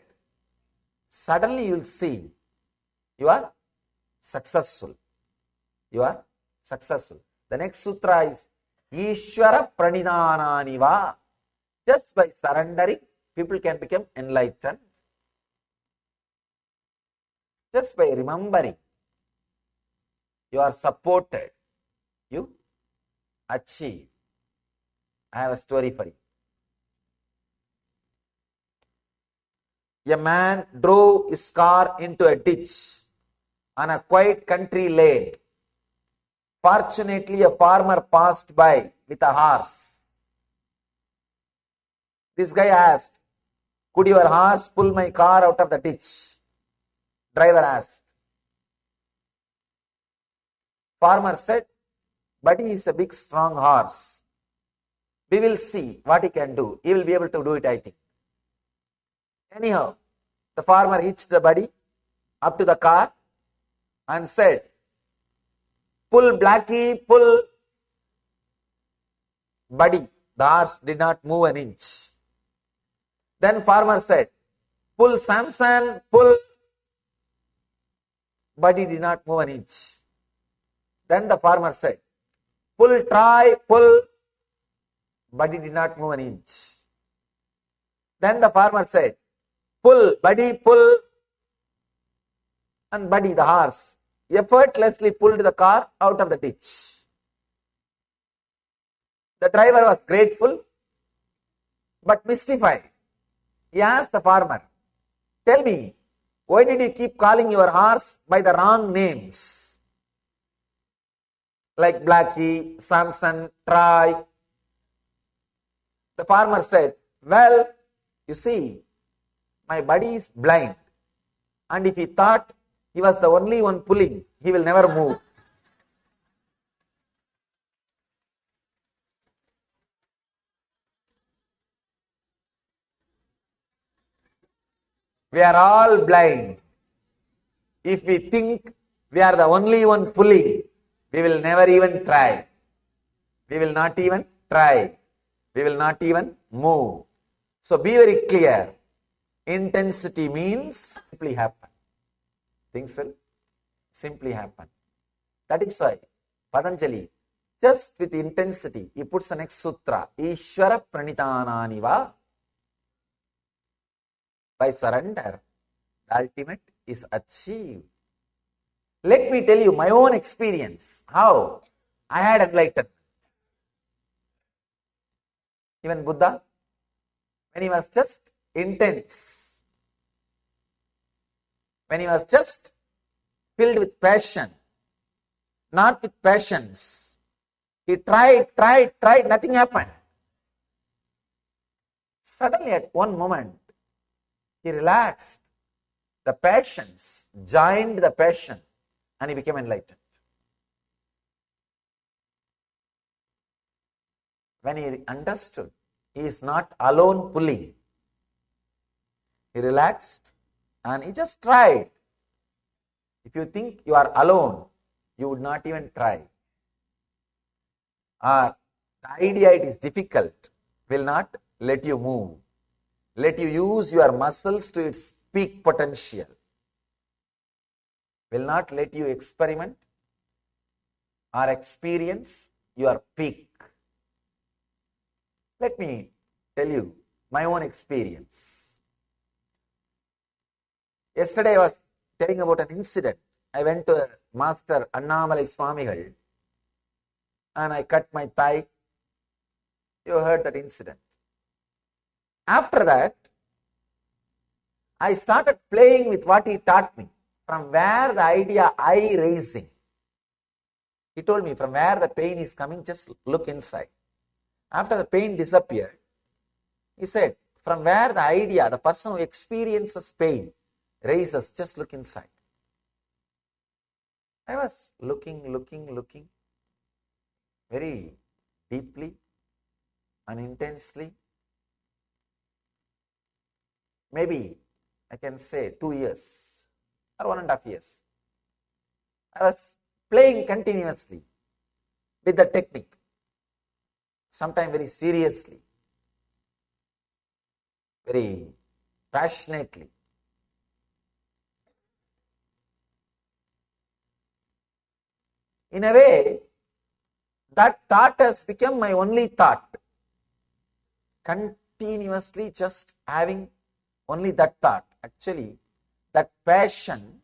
suddenly you will see you are successful. You are successful. The next sutra is Ishvara Pranidhananiva. Just by surrendering, people can become enlightened. Just by remembering, you are supported, you achieve. I have a story for you. A man drove his car into a ditch on a quiet country lane. Fortunately, a farmer passed by with a horse. This guy asked, could your horse pull my car out of the ditch? Driver asked. Farmer said, but he is a big strong horse. We will see what he can do. He will be able to do it, I think. Anyhow, the farmer hitched the body up to the car and said, pull Blackie, pull. Buddy, the horse did not move an inch. Then farmer said, pull Samson, pull. Buddy did not move an inch. Then the farmer said, pull Troy, pull. Buddy did not move an inch. Then the farmer said, pull, Buddy, pull. And Buddy, the horse, effortlessly pulled the car out of the ditch. The driver was grateful but mystified. He asked the farmer, tell me, why did you keep calling your horse by the wrong names? Like Blackie, Samson, Troy. The farmer said, well, you see, my buddy is blind, and if he thought he was the only one pulling, he will never move. We are all blind. If we think we are the only one pulling, we will never even try. We will not even try. We will not even move. So be very clear. Intensity means simply happen. Things will simply happen. That is why Patanjali, just with intensity, he puts the next sutra, Ishvara Pranitananiva. By surrender, the ultimate is achieved. Let me tell you my own experience, how I had enlightenment. Even Buddha, when he was just intense, when he was just filled with passion, not with passions, he tried, nothing happened. Suddenly at one moment, he relaxed. The passions joined the passion and he became enlightened. When he understood he is not alone pulling, he relaxed and he just tried. If you think you are alone, you would not even try. Or the idea it is difficult will not let you move. Let you use your muscles to its peak potential. Will not let you experiment or experience your peak. Let me tell you my own experience. Yesterday I was telling about an incident. I went to Master Annamalai Swamigal and I cut my thigh. You heard that incident. After that, I started playing with what he taught me. From where the idea I raising. He told me from where the pain is coming, just look inside. After the pain disappeared, he said, from where the idea, the person who experiences pain, raises, just look inside. I was looking very deeply and intensely. Maybe I can say 2 years or 1.5 years. I was playing continuously with the technique, sometimes very seriously, very passionately. In a way, that thought has become my only thought. Continuously just having only that thought. Actually, that passion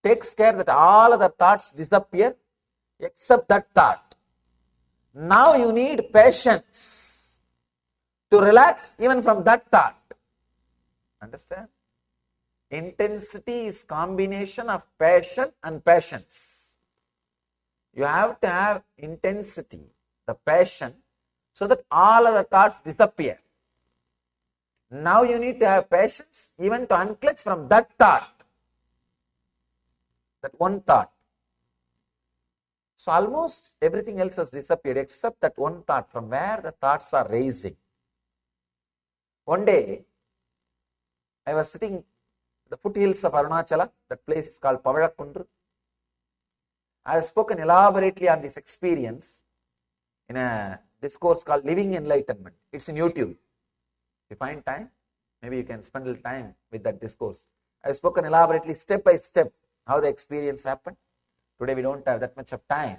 takes care that all other thoughts disappear except that thought. Now you need patience to relax even from that thought. Understand? Intensity is combination of passion and patience. You have to have intensity, the passion, so that all other thoughts disappear. Now you need to have patience even to unclutch from that thought, that one thought. So almost everything else has disappeared except that one thought from where the thoughts are raising. One day, I was sitting at the foothills of Arunachala. That place is called Pavalakkundru. I have spoken elaborately on this experience in a discourse called Living Enlightenment. It's in YouTube. If you find time, maybe you can spend a little time with that discourse. I have spoken elaborately, step by step, how the experience happened. Today we don't have that much of time,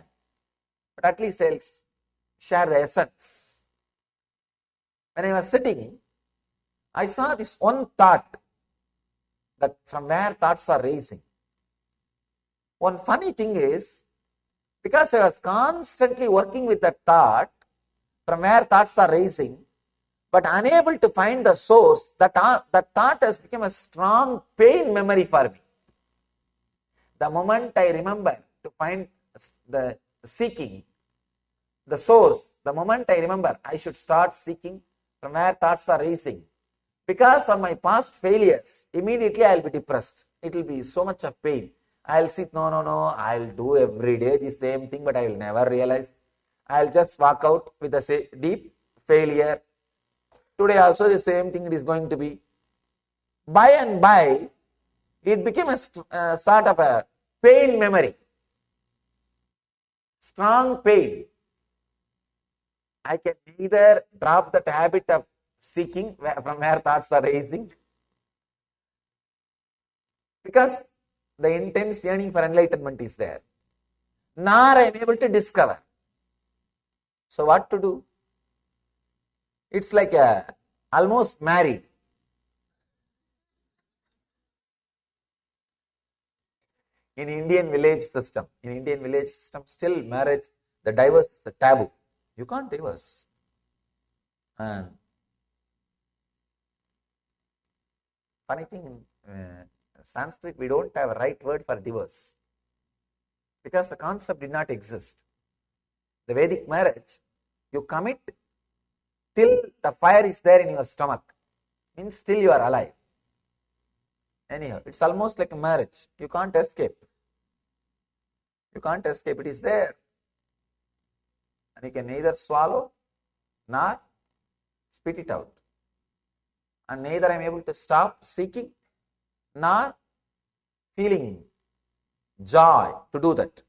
but at least I'll share the essence. When I was sitting, I saw this one thought, that from where thoughts are raising. One funny thing is, because I was constantly working with that thought, from where thoughts are raising, but unable to find the source, that thought has become a strong pain memory for me. The moment I remember to find the seeking, the source, the moment I remember I should start seeking from where thoughts are raising. Because of my past failures, immediately I will be depressed. It will be so much of pain. I will sit, no, I will do every day the same thing, but I will never realize. I will just walk out with a deep failure. Today also the same thing it is going to be. By and by, it became a sort of a pain memory. Strong pain. I can neither drop that habit of seeking from where thoughts are raising, because the intense yearning for enlightenment is there, nor I am able to discover. So what to do? It's like almost married. In Indian village system, still marriage, the divorce is the taboo. You can't divorce. And funny thing, in Sanskrit, we don't have a right word for divorce, because the concept did not exist. The Vedic marriage, you commit till the fire is there in your stomach, means still you are alive. Anyhow, it's almost like a marriage. You can't escape. You can't escape. It is there. And you can neither swallow nor spit it out. And neither I am able to stop seeking nor feeling joy to do that.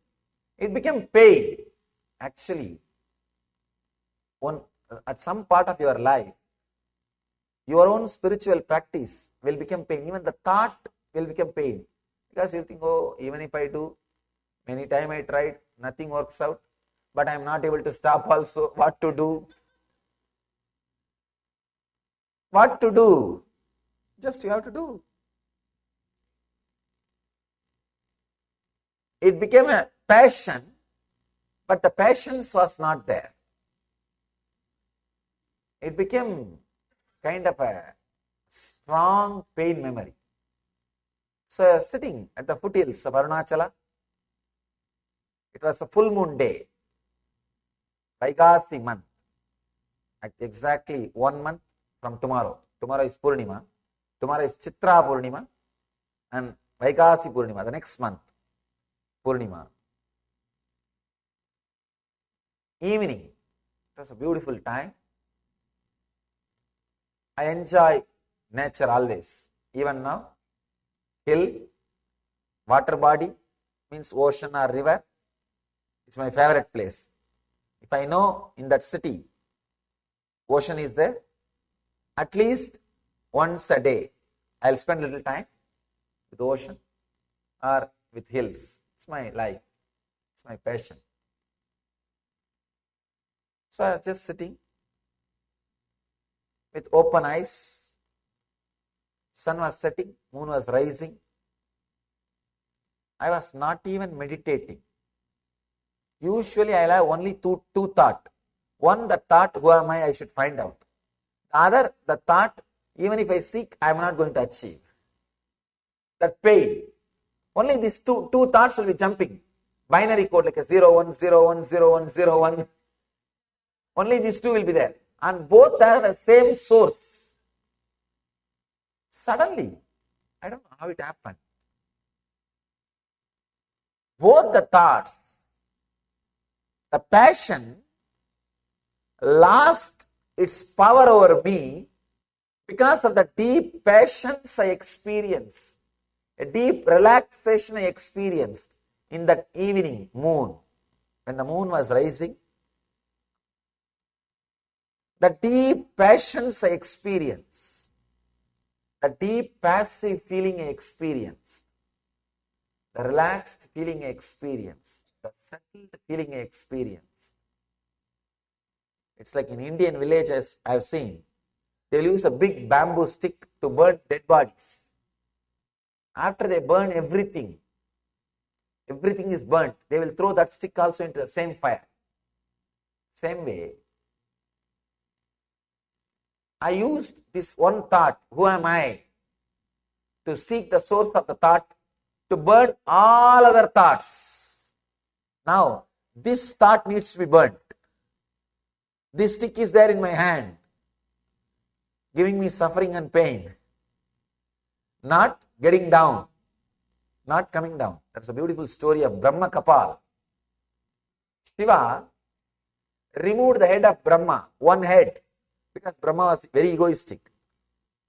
It became pain. Actually, at some part of your life, your own spiritual practice will become pain. Even the thought will become pain. Because you think, oh, even if I do, many times I tried, nothing works out, but I am not able to stop also. What to do? What to do? Just you have to do. It became a passion, but the passions was not there. It became kind of a strong pain memory. So I was sitting at the foothills of Arunachala. It was a full moon day, Vaikasi month, at exactly 1 month from tomorrow. Tomorrow is Purnima. Tomorrow is Chitra Purnima and Vaikasi Purnima, the next month, Purnima. Evening, it was a beautiful time. I enjoy nature always, even now. Hill, water body, means ocean or river. It's my favorite place. If I know in that city, ocean is there, at least once a day, I'll spend a little time with ocean or with hills. It's my life. It's my passion. So I was just sitting with open eyes. Sun was setting, moon was rising. I was not even meditating. Usually I will have only two thoughts. One, the thought, who am I should find out. The other, the thought, even if I seek, I am not going to achieve. That pain. Only these two thoughts will be jumping. Binary code like a 0, 1, 0, 1, 0, 1, 0, 1. Only these two will be there. And both have the same source. Suddenly, I don't know how it happened. Both the thoughts, the passion lost its power over me because of the deep passions I experienced, a deep relaxation I experienced in that evening moon. When the moon was rising, the deep passions I experienced, the deep passive feeling I experienced, the relaxed feeling I experienced, the settled feeling I experienced. It's like in Indian villages I have seen, they'll use a big bamboo stick to burn dead bodies. After they burn everything is burnt, they will throw that stick also into the same fire. Same way, I used this one thought, who am I, to seek the source of the thought, to burn all other thoughts. Now, this thought needs to be burnt. This stick is there in my hand, giving me suffering and pain. Not getting down, not coming down. That's a beautiful story of Brahma Kapal. Shiva removed the head of Brahma, one head, because Brahma was very egoistic.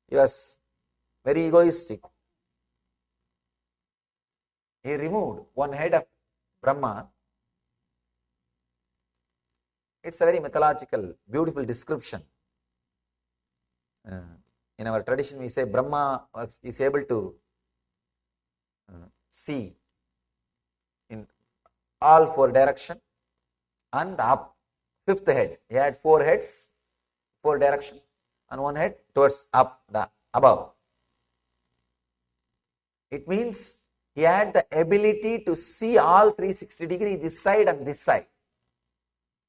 He was very egoistic. He removed one head of Brahma It's a very mythological, beautiful description. In our tradition, we say Brahma is able to see in all four directions and up. Fifth head, he had four heads, four directions, and one head towards up, the above. It means he had the ability to see all 360 degrees, this side and this side.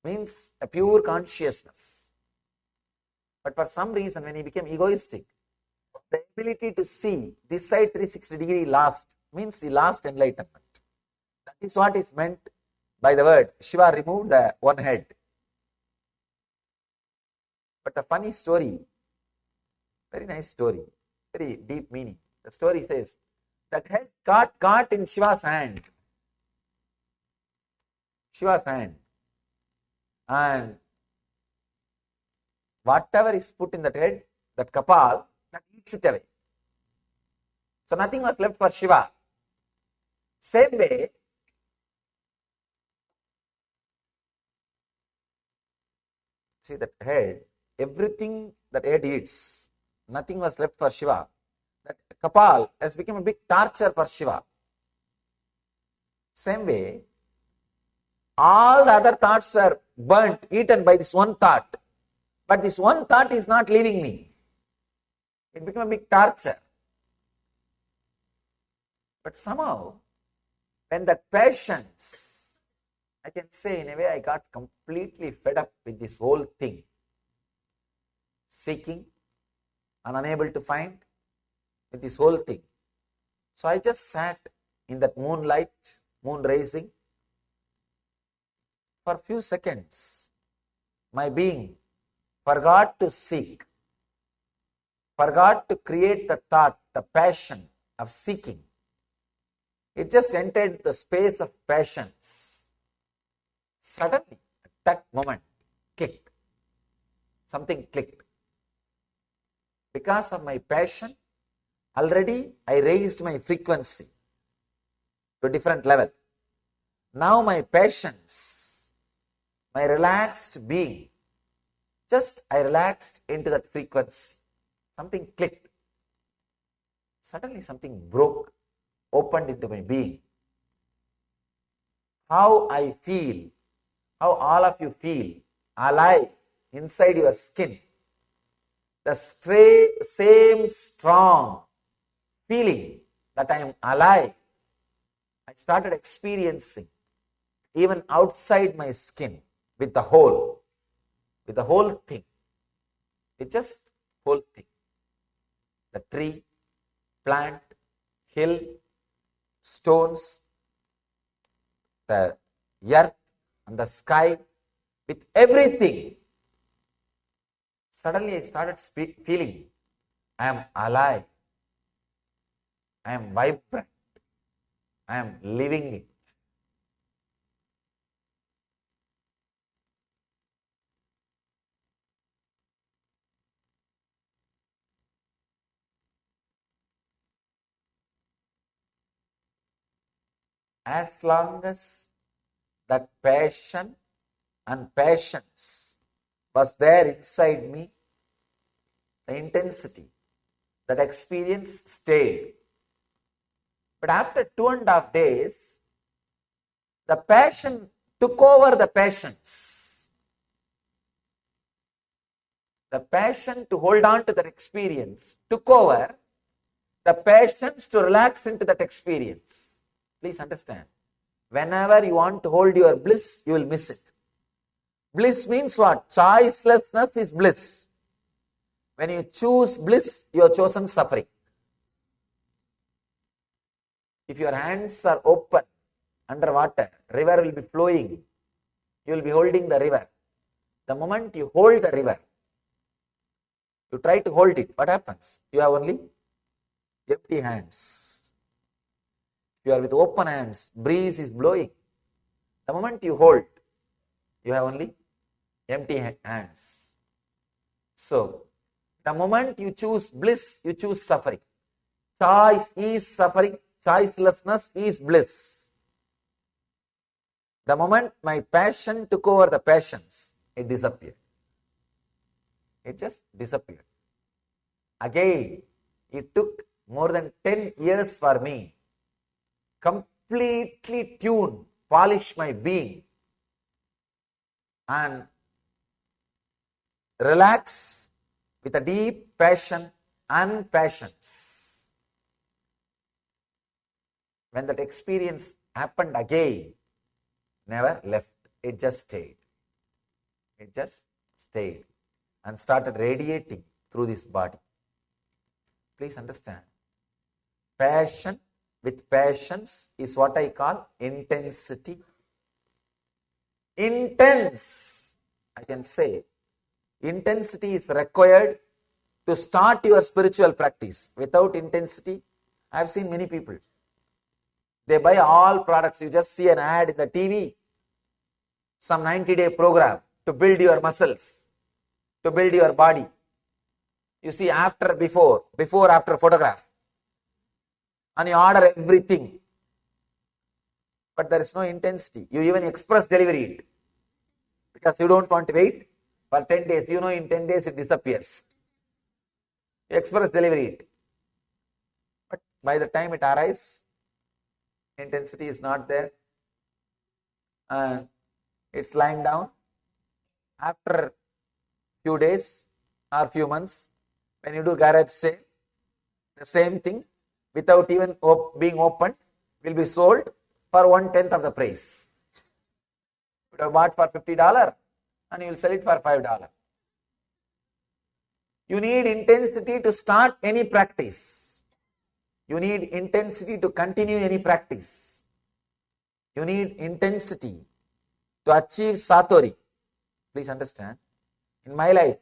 Means a pure consciousness. But for some reason, when he became egoistic, the ability to see this side 360 degree lost, means he lost enlightenment. That is what is meant by the word Shiva removed the one head. But a funny story, very nice story, very deep meaning. The story says that head got caught in Shiva's hand. Shiva's hand. And whatever is put in that head, that kapal, that eats it away. So nothing was left for Shiva. Same way, see that head, everything that head eats, nothing was left for Shiva. That kapal has become a big torture for Shiva. Same way, all the other thoughts are burnt, eaten by this one thought. But this one thought is not leaving me. It became a big torture. But somehow, when that patience, I can say in a way I got completely fed up with this whole thing. Seeking and unable to find with this whole thing. So I just sat in that moonlight, moon rising. For a few seconds, my being forgot to seek, forgot to create the thought, the passion of seeking. It just entered the space of passions. Suddenly, at that moment, clicked. Something clicked. Because of my passion, already I raised my frequency to a different level. Now my passions, my relaxed being, just I relaxed into that frequency. Something clicked. Suddenly something broke, opened into my being. How I feel, how all of you feel alive inside your skin. The same strong feeling that I am alive, I started experiencing even outside my skin with the whole thing, with just whole thing. The tree, plant, hill, stones, the earth and the sky, with everything. Suddenly I started feeling I am alive, I am vibrant, I am living it. As long as that passion and passions was there inside me, the intensity, that experience stayed. But after 2.5 days, the passion took over the passions. The passion to hold on to that experience took over the passions to relax into that experience. Please understand. Whenever you want to hold your bliss, you will miss it. Bliss means what? Choicelessness is bliss. When you choose bliss, you have chosen suffering. If your hands are open underwater, river will be flowing. You will be holding the river. The moment you hold the river, you try to hold it, what happens? You have only empty hands. You are with open hands, breeze is blowing. The moment you hold, you have only empty hands. So, the moment you choose bliss, you choose suffering. Choice is suffering, choicelessness is bliss. The moment my passion took over the passions, it disappeared. It just disappeared. Again, it took more than 10 years for me completely tune, polish my being and relax with a deep passion and passions. When that experience happened again, never left. It just stayed. It just stayed and started radiating through this body. Please understand. Passion with passions is what I call intensity. Intense, I can say. Intensity is required to start your spiritual practice. Without intensity, I have seen many people. They buy all products. You just see an ad in the TV, some 90-day program to build your muscles, to build your body. You see after, before, after photograph. And you order everything. But there is no intensity. You even express delivery it. Because you don't want to wait for 10 days. You know in 10 days it disappears. You express delivery it. But by the time it arrives, intensity is not there. And it's lying down. After few days or few months, when you do garage sale, the same thing without even being opened will be sold for 1/10 of the price. You would have bought for $50 and you will sell it for $5. You need intensity to start any practice. You need intensity to continue any practice. You need intensity to achieve satori. Please understand. In my life,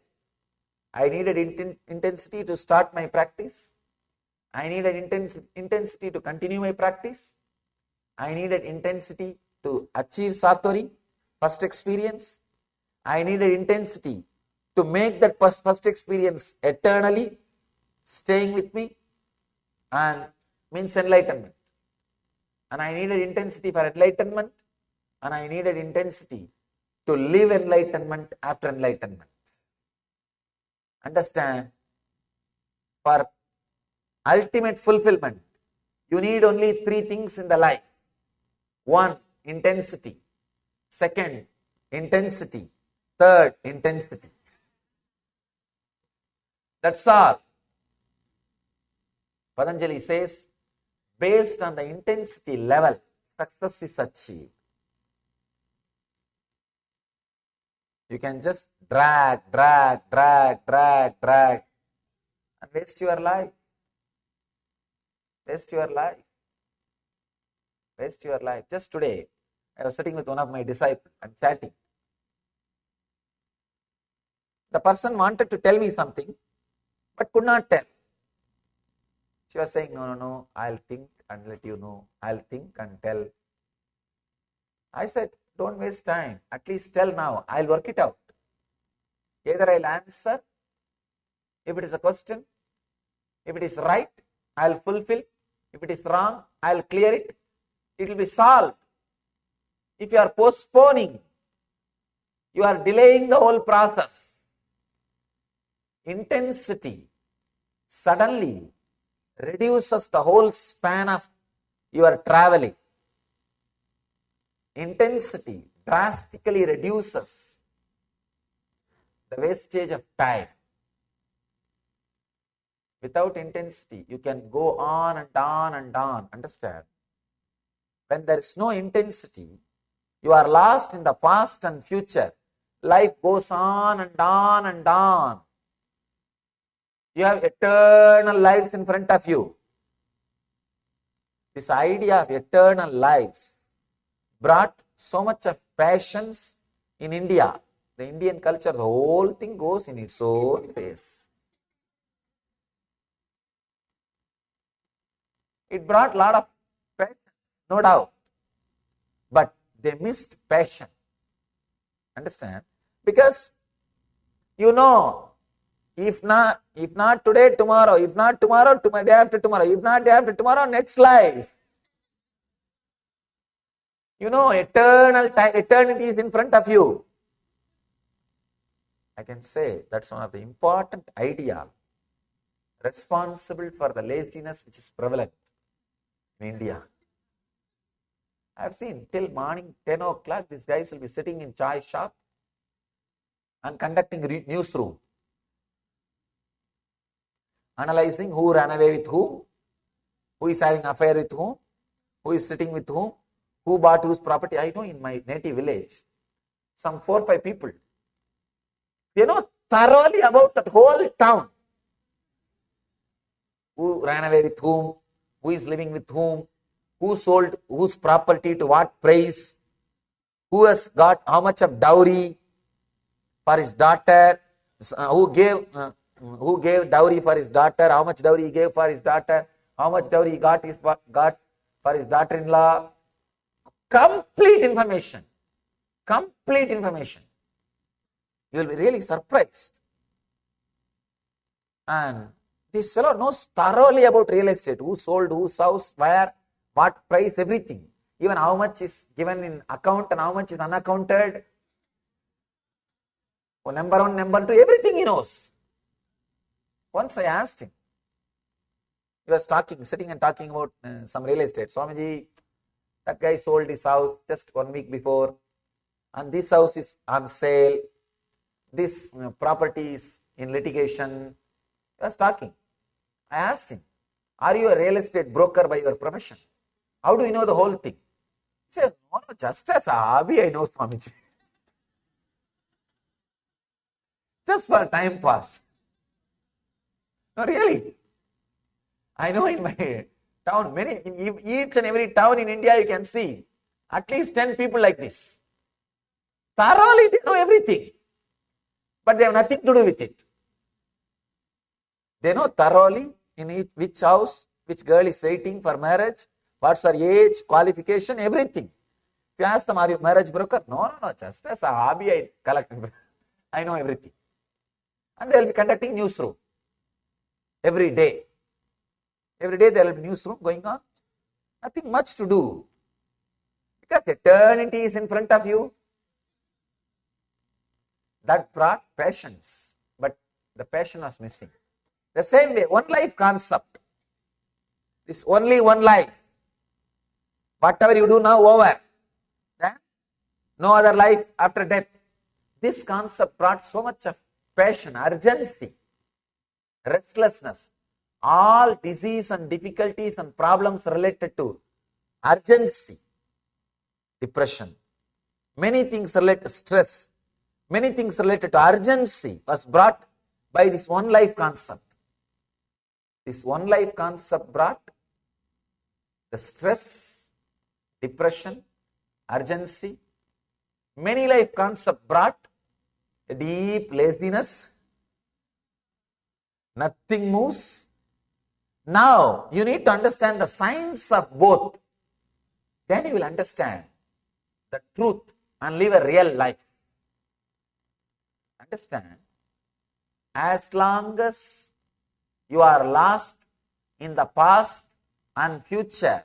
I needed intensity to start my practice. I needed intensity to continue my practice. I needed intensity to achieve satori, first experience. I needed intensity to make that first experience eternally staying with me, and means enlightenment. And I needed intensity for enlightenment, and I needed intensity to live enlightenment after enlightenment. Understand? For ultimate fulfillment, you need only 3 things in the life. 1, intensity. 2, intensity. 3, intensity. That's all. Patanjali says, based on the intensity level, success is achieved. You can just drag and waste your life. Waste your life. Waste your life. Just today, I was sitting with one of my disciples and chatting. The person wanted to tell me something, but could not tell. She was saying, no, I'll think and let you know. I'll think and tell. I said, don't waste time. At least tell now. I'll work it out. Either I'll answer if it is a question. If it is right, I'll fulfill. If it is wrong, I'll clear it. It will be solved. If you are postponing, you are delaying the whole process. Intensity suddenly reduces the whole span of your traveling. Intensity drastically reduces the wastage of time. Without intensity, you can go on and on and on. Understand? When there is no intensity, you are lost in the past and future. Life goes on and on and on. You have eternal lives in front of you. This idea of eternal lives brought so much of passions in India. The Indian culture, the whole thing goes in its own phase. It brought a lot of passion, no doubt. But they missed passion. Understand? Because, you know, if not today, tomorrow. If not tomorrow, day after tomorrow. If not day after tomorrow, next life. You know, eternity is in front of you. I can say that's one of the important idea responsible for the laziness which is prevalent in India. I have seen till morning 10 o'clock, these guys will be sitting in chai shop and conducting newsroom, analyzing who ran away with whom, who is having affair with whom, who is sitting with whom, who bought whose property. I know in my native village, some 4 or 5 people, they know thoroughly about that whole town. Who ran away with whom, who is living with whom, who sold whose property to what price, who has got how much of dowry for his daughter, who gave dowry for his daughter, how much dowry he gave for his daughter, how much dowry he got for his daughter-in-law. Complete information. Complete information. You will be really surprised. And this fellow knows thoroughly about real estate, who sold, whose house, where, what price, everything. Even how much is given in account and how much is unaccounted. Number 1, number 2, everything he knows. Once I asked him, he was sitting and talking about some real estate. Swamiji, that guy sold his house just 1 week before, and this house is on sale. This property is in litigation. He was talking. I asked him, are you a real estate broker by your profession? How do you know the whole thing? He said, no, just as a hobby I know, Swamiji. Just for time pass. No, really. I know in my town, in each and every town in India you can see at least 10 people like this. Thoroughly they know everything, but they have nothing to do with it. They know thoroughly in which house, which girl is waiting for marriage, what's her age, qualification, everything. If you ask them, are you a marriage broker? No, just as a hobby I collect. I know everything. And they will be conducting newsroom every day. Every day there will be newsroom going on. Nothing much to do. Because eternity is in front of you. That brought patience. But the passion was missing. The same way, one life concept. This only one life. Whatever you do now, over. Then no other life after death. This concept brought so much of passion, urgency, restlessness, all disease and difficulties and problems related to urgency, depression, many things related to stress, many things related to urgency was brought by this one life concept. This one life concept brought the stress, depression, urgency. Many life concept brought a deep laziness. Nothing moves. Now you need to understand the science of both. Then you will understand the truth and live a real life. Understand? As long as you are lost in the past and future,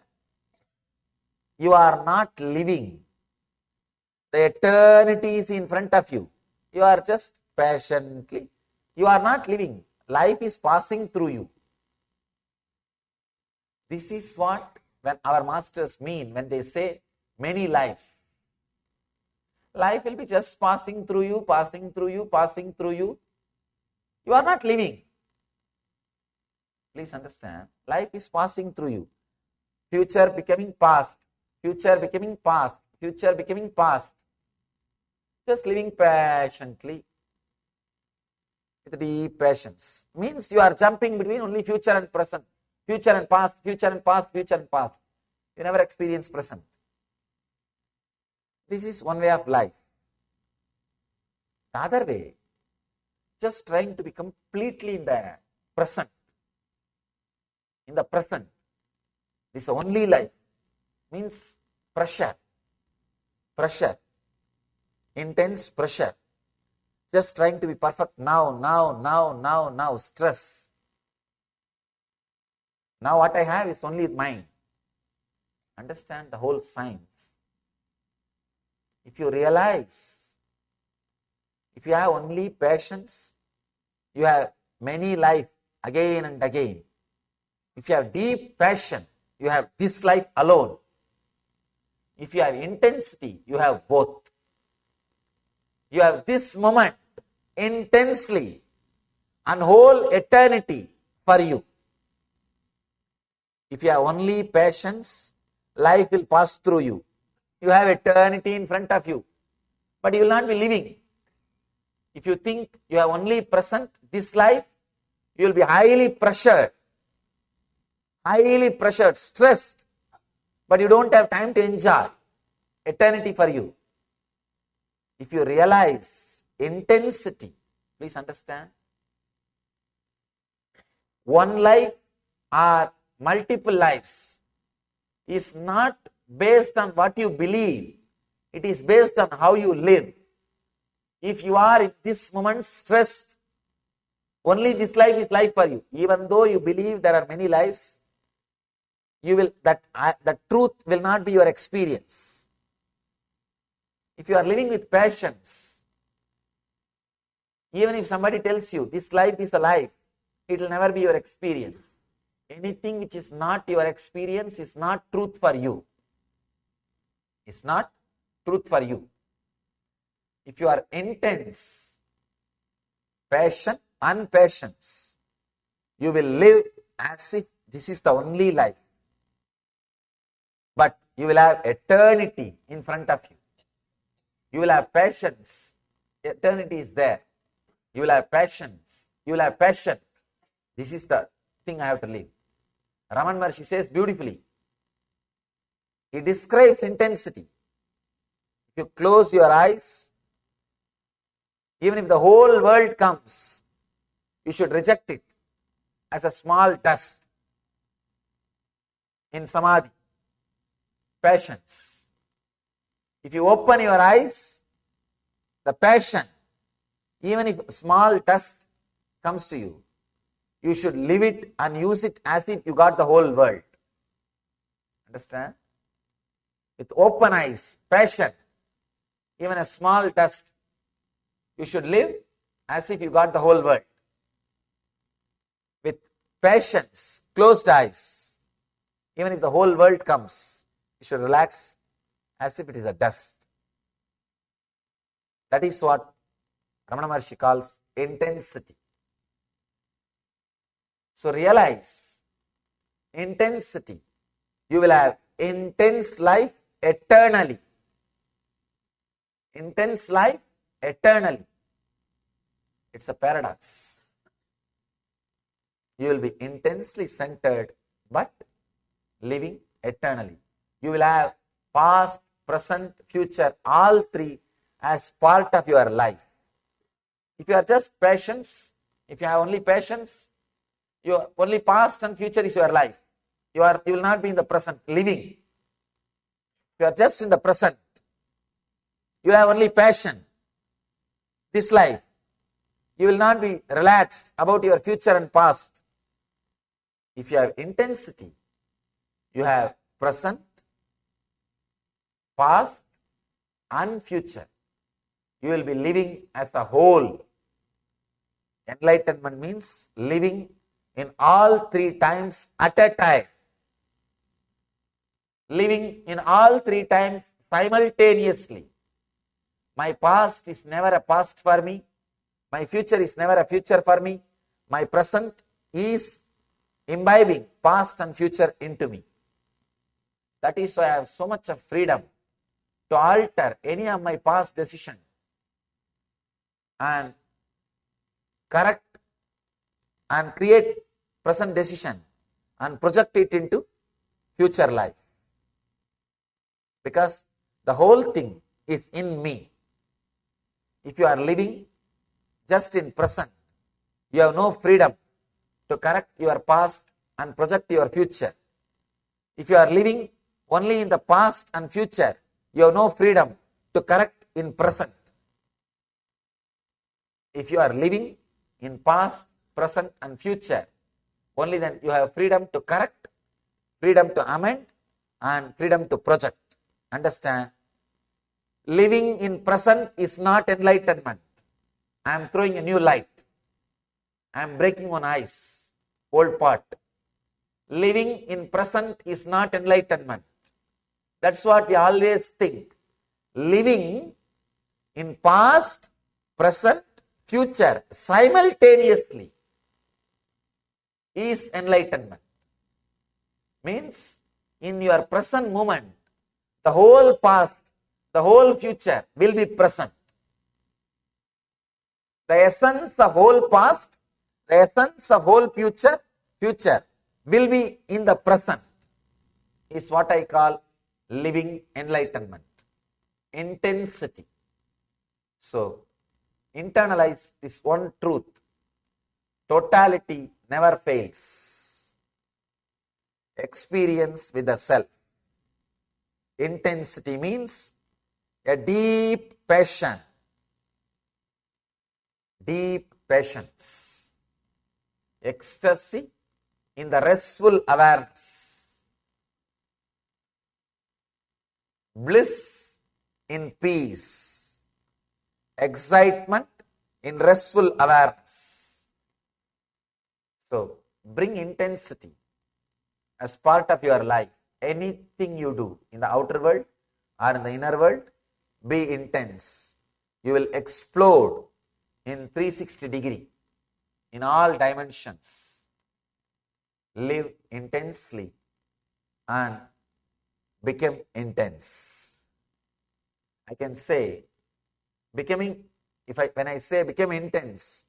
you are not living. The eternity is in front of you. You are just patiently. You are not living. Life is passing through you. This is what when our masters mean when they say many lives. Life will be just passing through you, passing through you, passing through you. You are not living. Please understand. Life is passing through you. Future becoming past. Future becoming past. Future becoming past. Just living patiently with deep patience. Means you are jumping between only future and present. Future and past, future and past, future and past. You never experience present. This is one way of life. The other way, just trying to be completely in the present. In the present. This is only life. Means pressure. Pressure. Intense pressure. Just trying to be perfect now, stress. Now what I have is only mine. Understand the whole science. If you realize If you have only patience, you have many life again and again. If you have deep passion, you have this life alone. If you have intensity, you have both. You have this moment intensely and whole eternity for you. If you have only patience, life will pass through you. You have eternity in front of you, but you will not be living. If you think you have only present, this life, you will be highly pressured, stressed, but you don't have time to enjoy eternity for you. If you realize intensity, please understand, one life or multiple lives is not based on what you believe, it is based on how you live. If you are in this moment stressed, only this life is life for you. Even though you believe there are many lives, you will the truth will not be your experience. If you are living with passions, even if somebody tells you this life is a life, it will never be your experience. Anything which is not your experience is not truth for you. It's not truth for you. If you are intense, passion and patience, you will live as if this is the only life. But you will have eternity in front of you. You will have patience. Eternity is there. You will have patience. You will have passion. This is the thing I have to live. Raman Maharshi says beautifully. He describes intensity. If you close your eyes, even if the whole world comes, you should reject it as a small dust in samadhi, passions. If you open your eyes, the passion, even if small dust comes to you, you should live it and use it as if you got the whole world. Understand? With open eyes, passion, even a small dust, you should live as if you got the whole world. With patience, closed eyes, even if the whole world comes, you should relax as if it is a dust. That is what Ramana Maharshi calls intensity. So realize intensity. You will have intense life eternally. Intense life eternally. It's a paradox. You will be intensely centered but living eternally. You will have past, present, future, all three as part of your life. If you are just patience, if you have only patience, your only past and future is your life. You will not be in the present living. If you are just in the present, you have only passion. This life, you will not be relaxed about your future and past. If you have intensity, you have present, past and future. You will be living as a whole. Enlightenment means living in all three times at a time. Living in all three times simultaneously. My past is never a past for me. My future is never a future for me. My present is imbibing past and future into me. That is why I have so much of freedom to alter any of my past decisions and correct and create present decision and project it into future life. Because the whole thing is in me. If you are living just in present, you have no freedom to correct your past and project your future. If you are living only in the past and future, you have no freedom to correct in present. If you are living in past, present and future, only then you have freedom to correct, freedom to amend and freedom to project. Understand? Living in present is not enlightenment. I am throwing a new light. I am breaking one ice, old pot. Living in present is not enlightenment. That's what we always think. Living in past, present, future simultaneously is enlightenment. Means in your present moment, the whole past, the whole future will be present. The essence of whole past, the essence of whole future will be in the present, is what I call living enlightenment. Intensity. So, internalize this one truth. Totality never fails. Experience with the self. Intensity means a deep passion, deep patience, ecstasy in the restful awareness, bliss in peace, excitement in restful awareness. So, bring intensity as part of your life. Anything you do in the outer world or in the inner world, be intense. You will explode in 360 degree in all dimensions. Live intensely and become intense. I can say becoming, when I say become intense,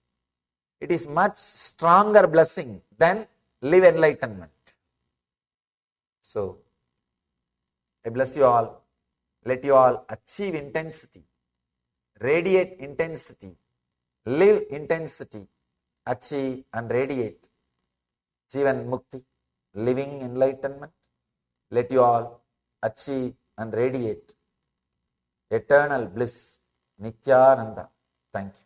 it is much stronger blessing than live enlightenment. So, I bless you all. Let you all achieve intensity, radiate intensity, live intensity, achieve and radiate Jivan Mukti, living enlightenment. Let you all achieve and radiate eternal bliss, Nithyananda. Thank you.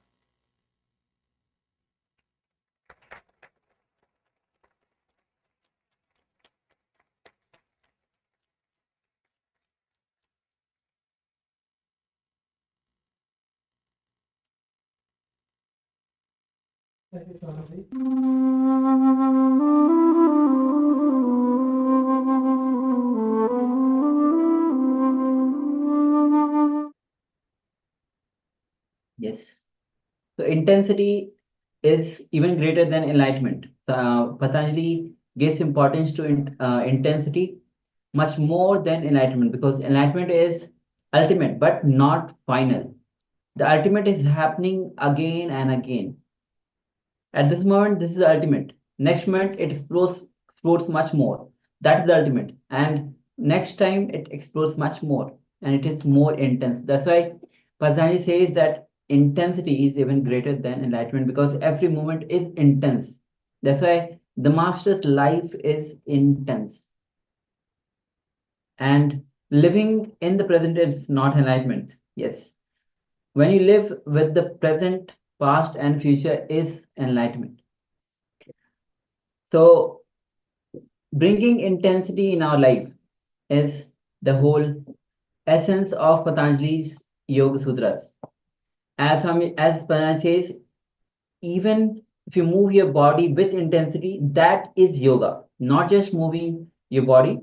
Yes. So intensity is even greater than enlightenment. Patanjali gives importance to intensity much more than enlightenment, because enlightenment is ultimate but not final. The ultimate is happening again and again. At this moment, this is the ultimate. Next moment, it explodes much more. That is the ultimate. And next time, it explodes much more. And it is more intense. That's why Patanjali says that intensity is even greater than enlightenment, because every moment is intense. That's why the master's life is intense. And living in the present is not enlightenment. Yes. When you live with the present, past, and future is enlightenment. So, bringing intensity in our life is the whole essence of Patanjali's Yoga Sutras. As Patanjali says, even if you move your body with intensity, that is yoga, not just moving your body.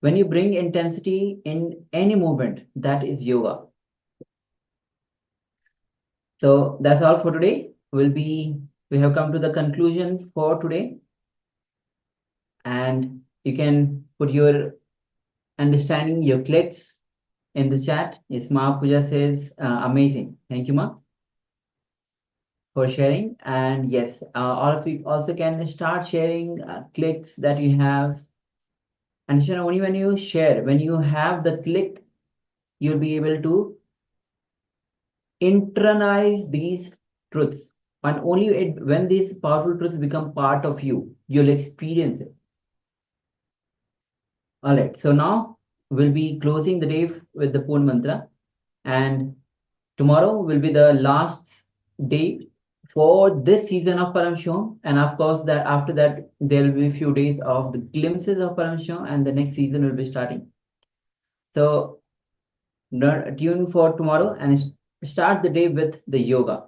When you bring intensity in any movement, that is yoga. So that's all for today. We have come to the conclusion for today. And you can put your understanding, your clicks in the chat. Yes, Ma Puja says, amazing. Thank you, Ma, for sharing. And yes, all of you also can start sharing clicks that you have. And only when you share, when you have the click, you'll be able to internalize these truths. And only when these powerful truths become part of you, you'll experience it. All right, so now we'll be closing the day with the Purna Mantra, and tomorrow will be the last day for this season of Paramashivoham, and of course that after that there will be a few days of the glimpses of Paramashivoham, and the next season will be starting. So tune for tomorrow and start the day with the yoga.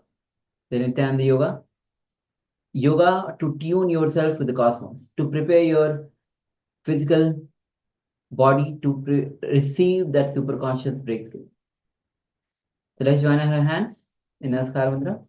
The Nithyananda Yoga. Yoga to tune yourself to the cosmos, to prepare your physical body to receive that superconscious breakthrough. So let's join our hands in Namaskar Mantra.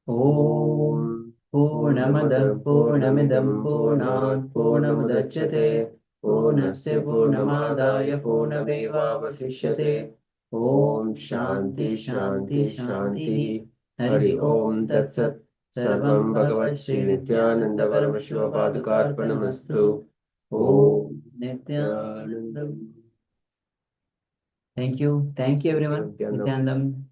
Om Purnamada Purnamidam Purnat Purnamudachyate Purnasya Purnamadaya Purnamevavasishyate Om Shanti Shanti Shanti Hari Om Tat Sat Sarvam Bhagavat Shri Nithyananda Paramashivoham Om Nithyanandam. Thank you everyone. Nithyanandam.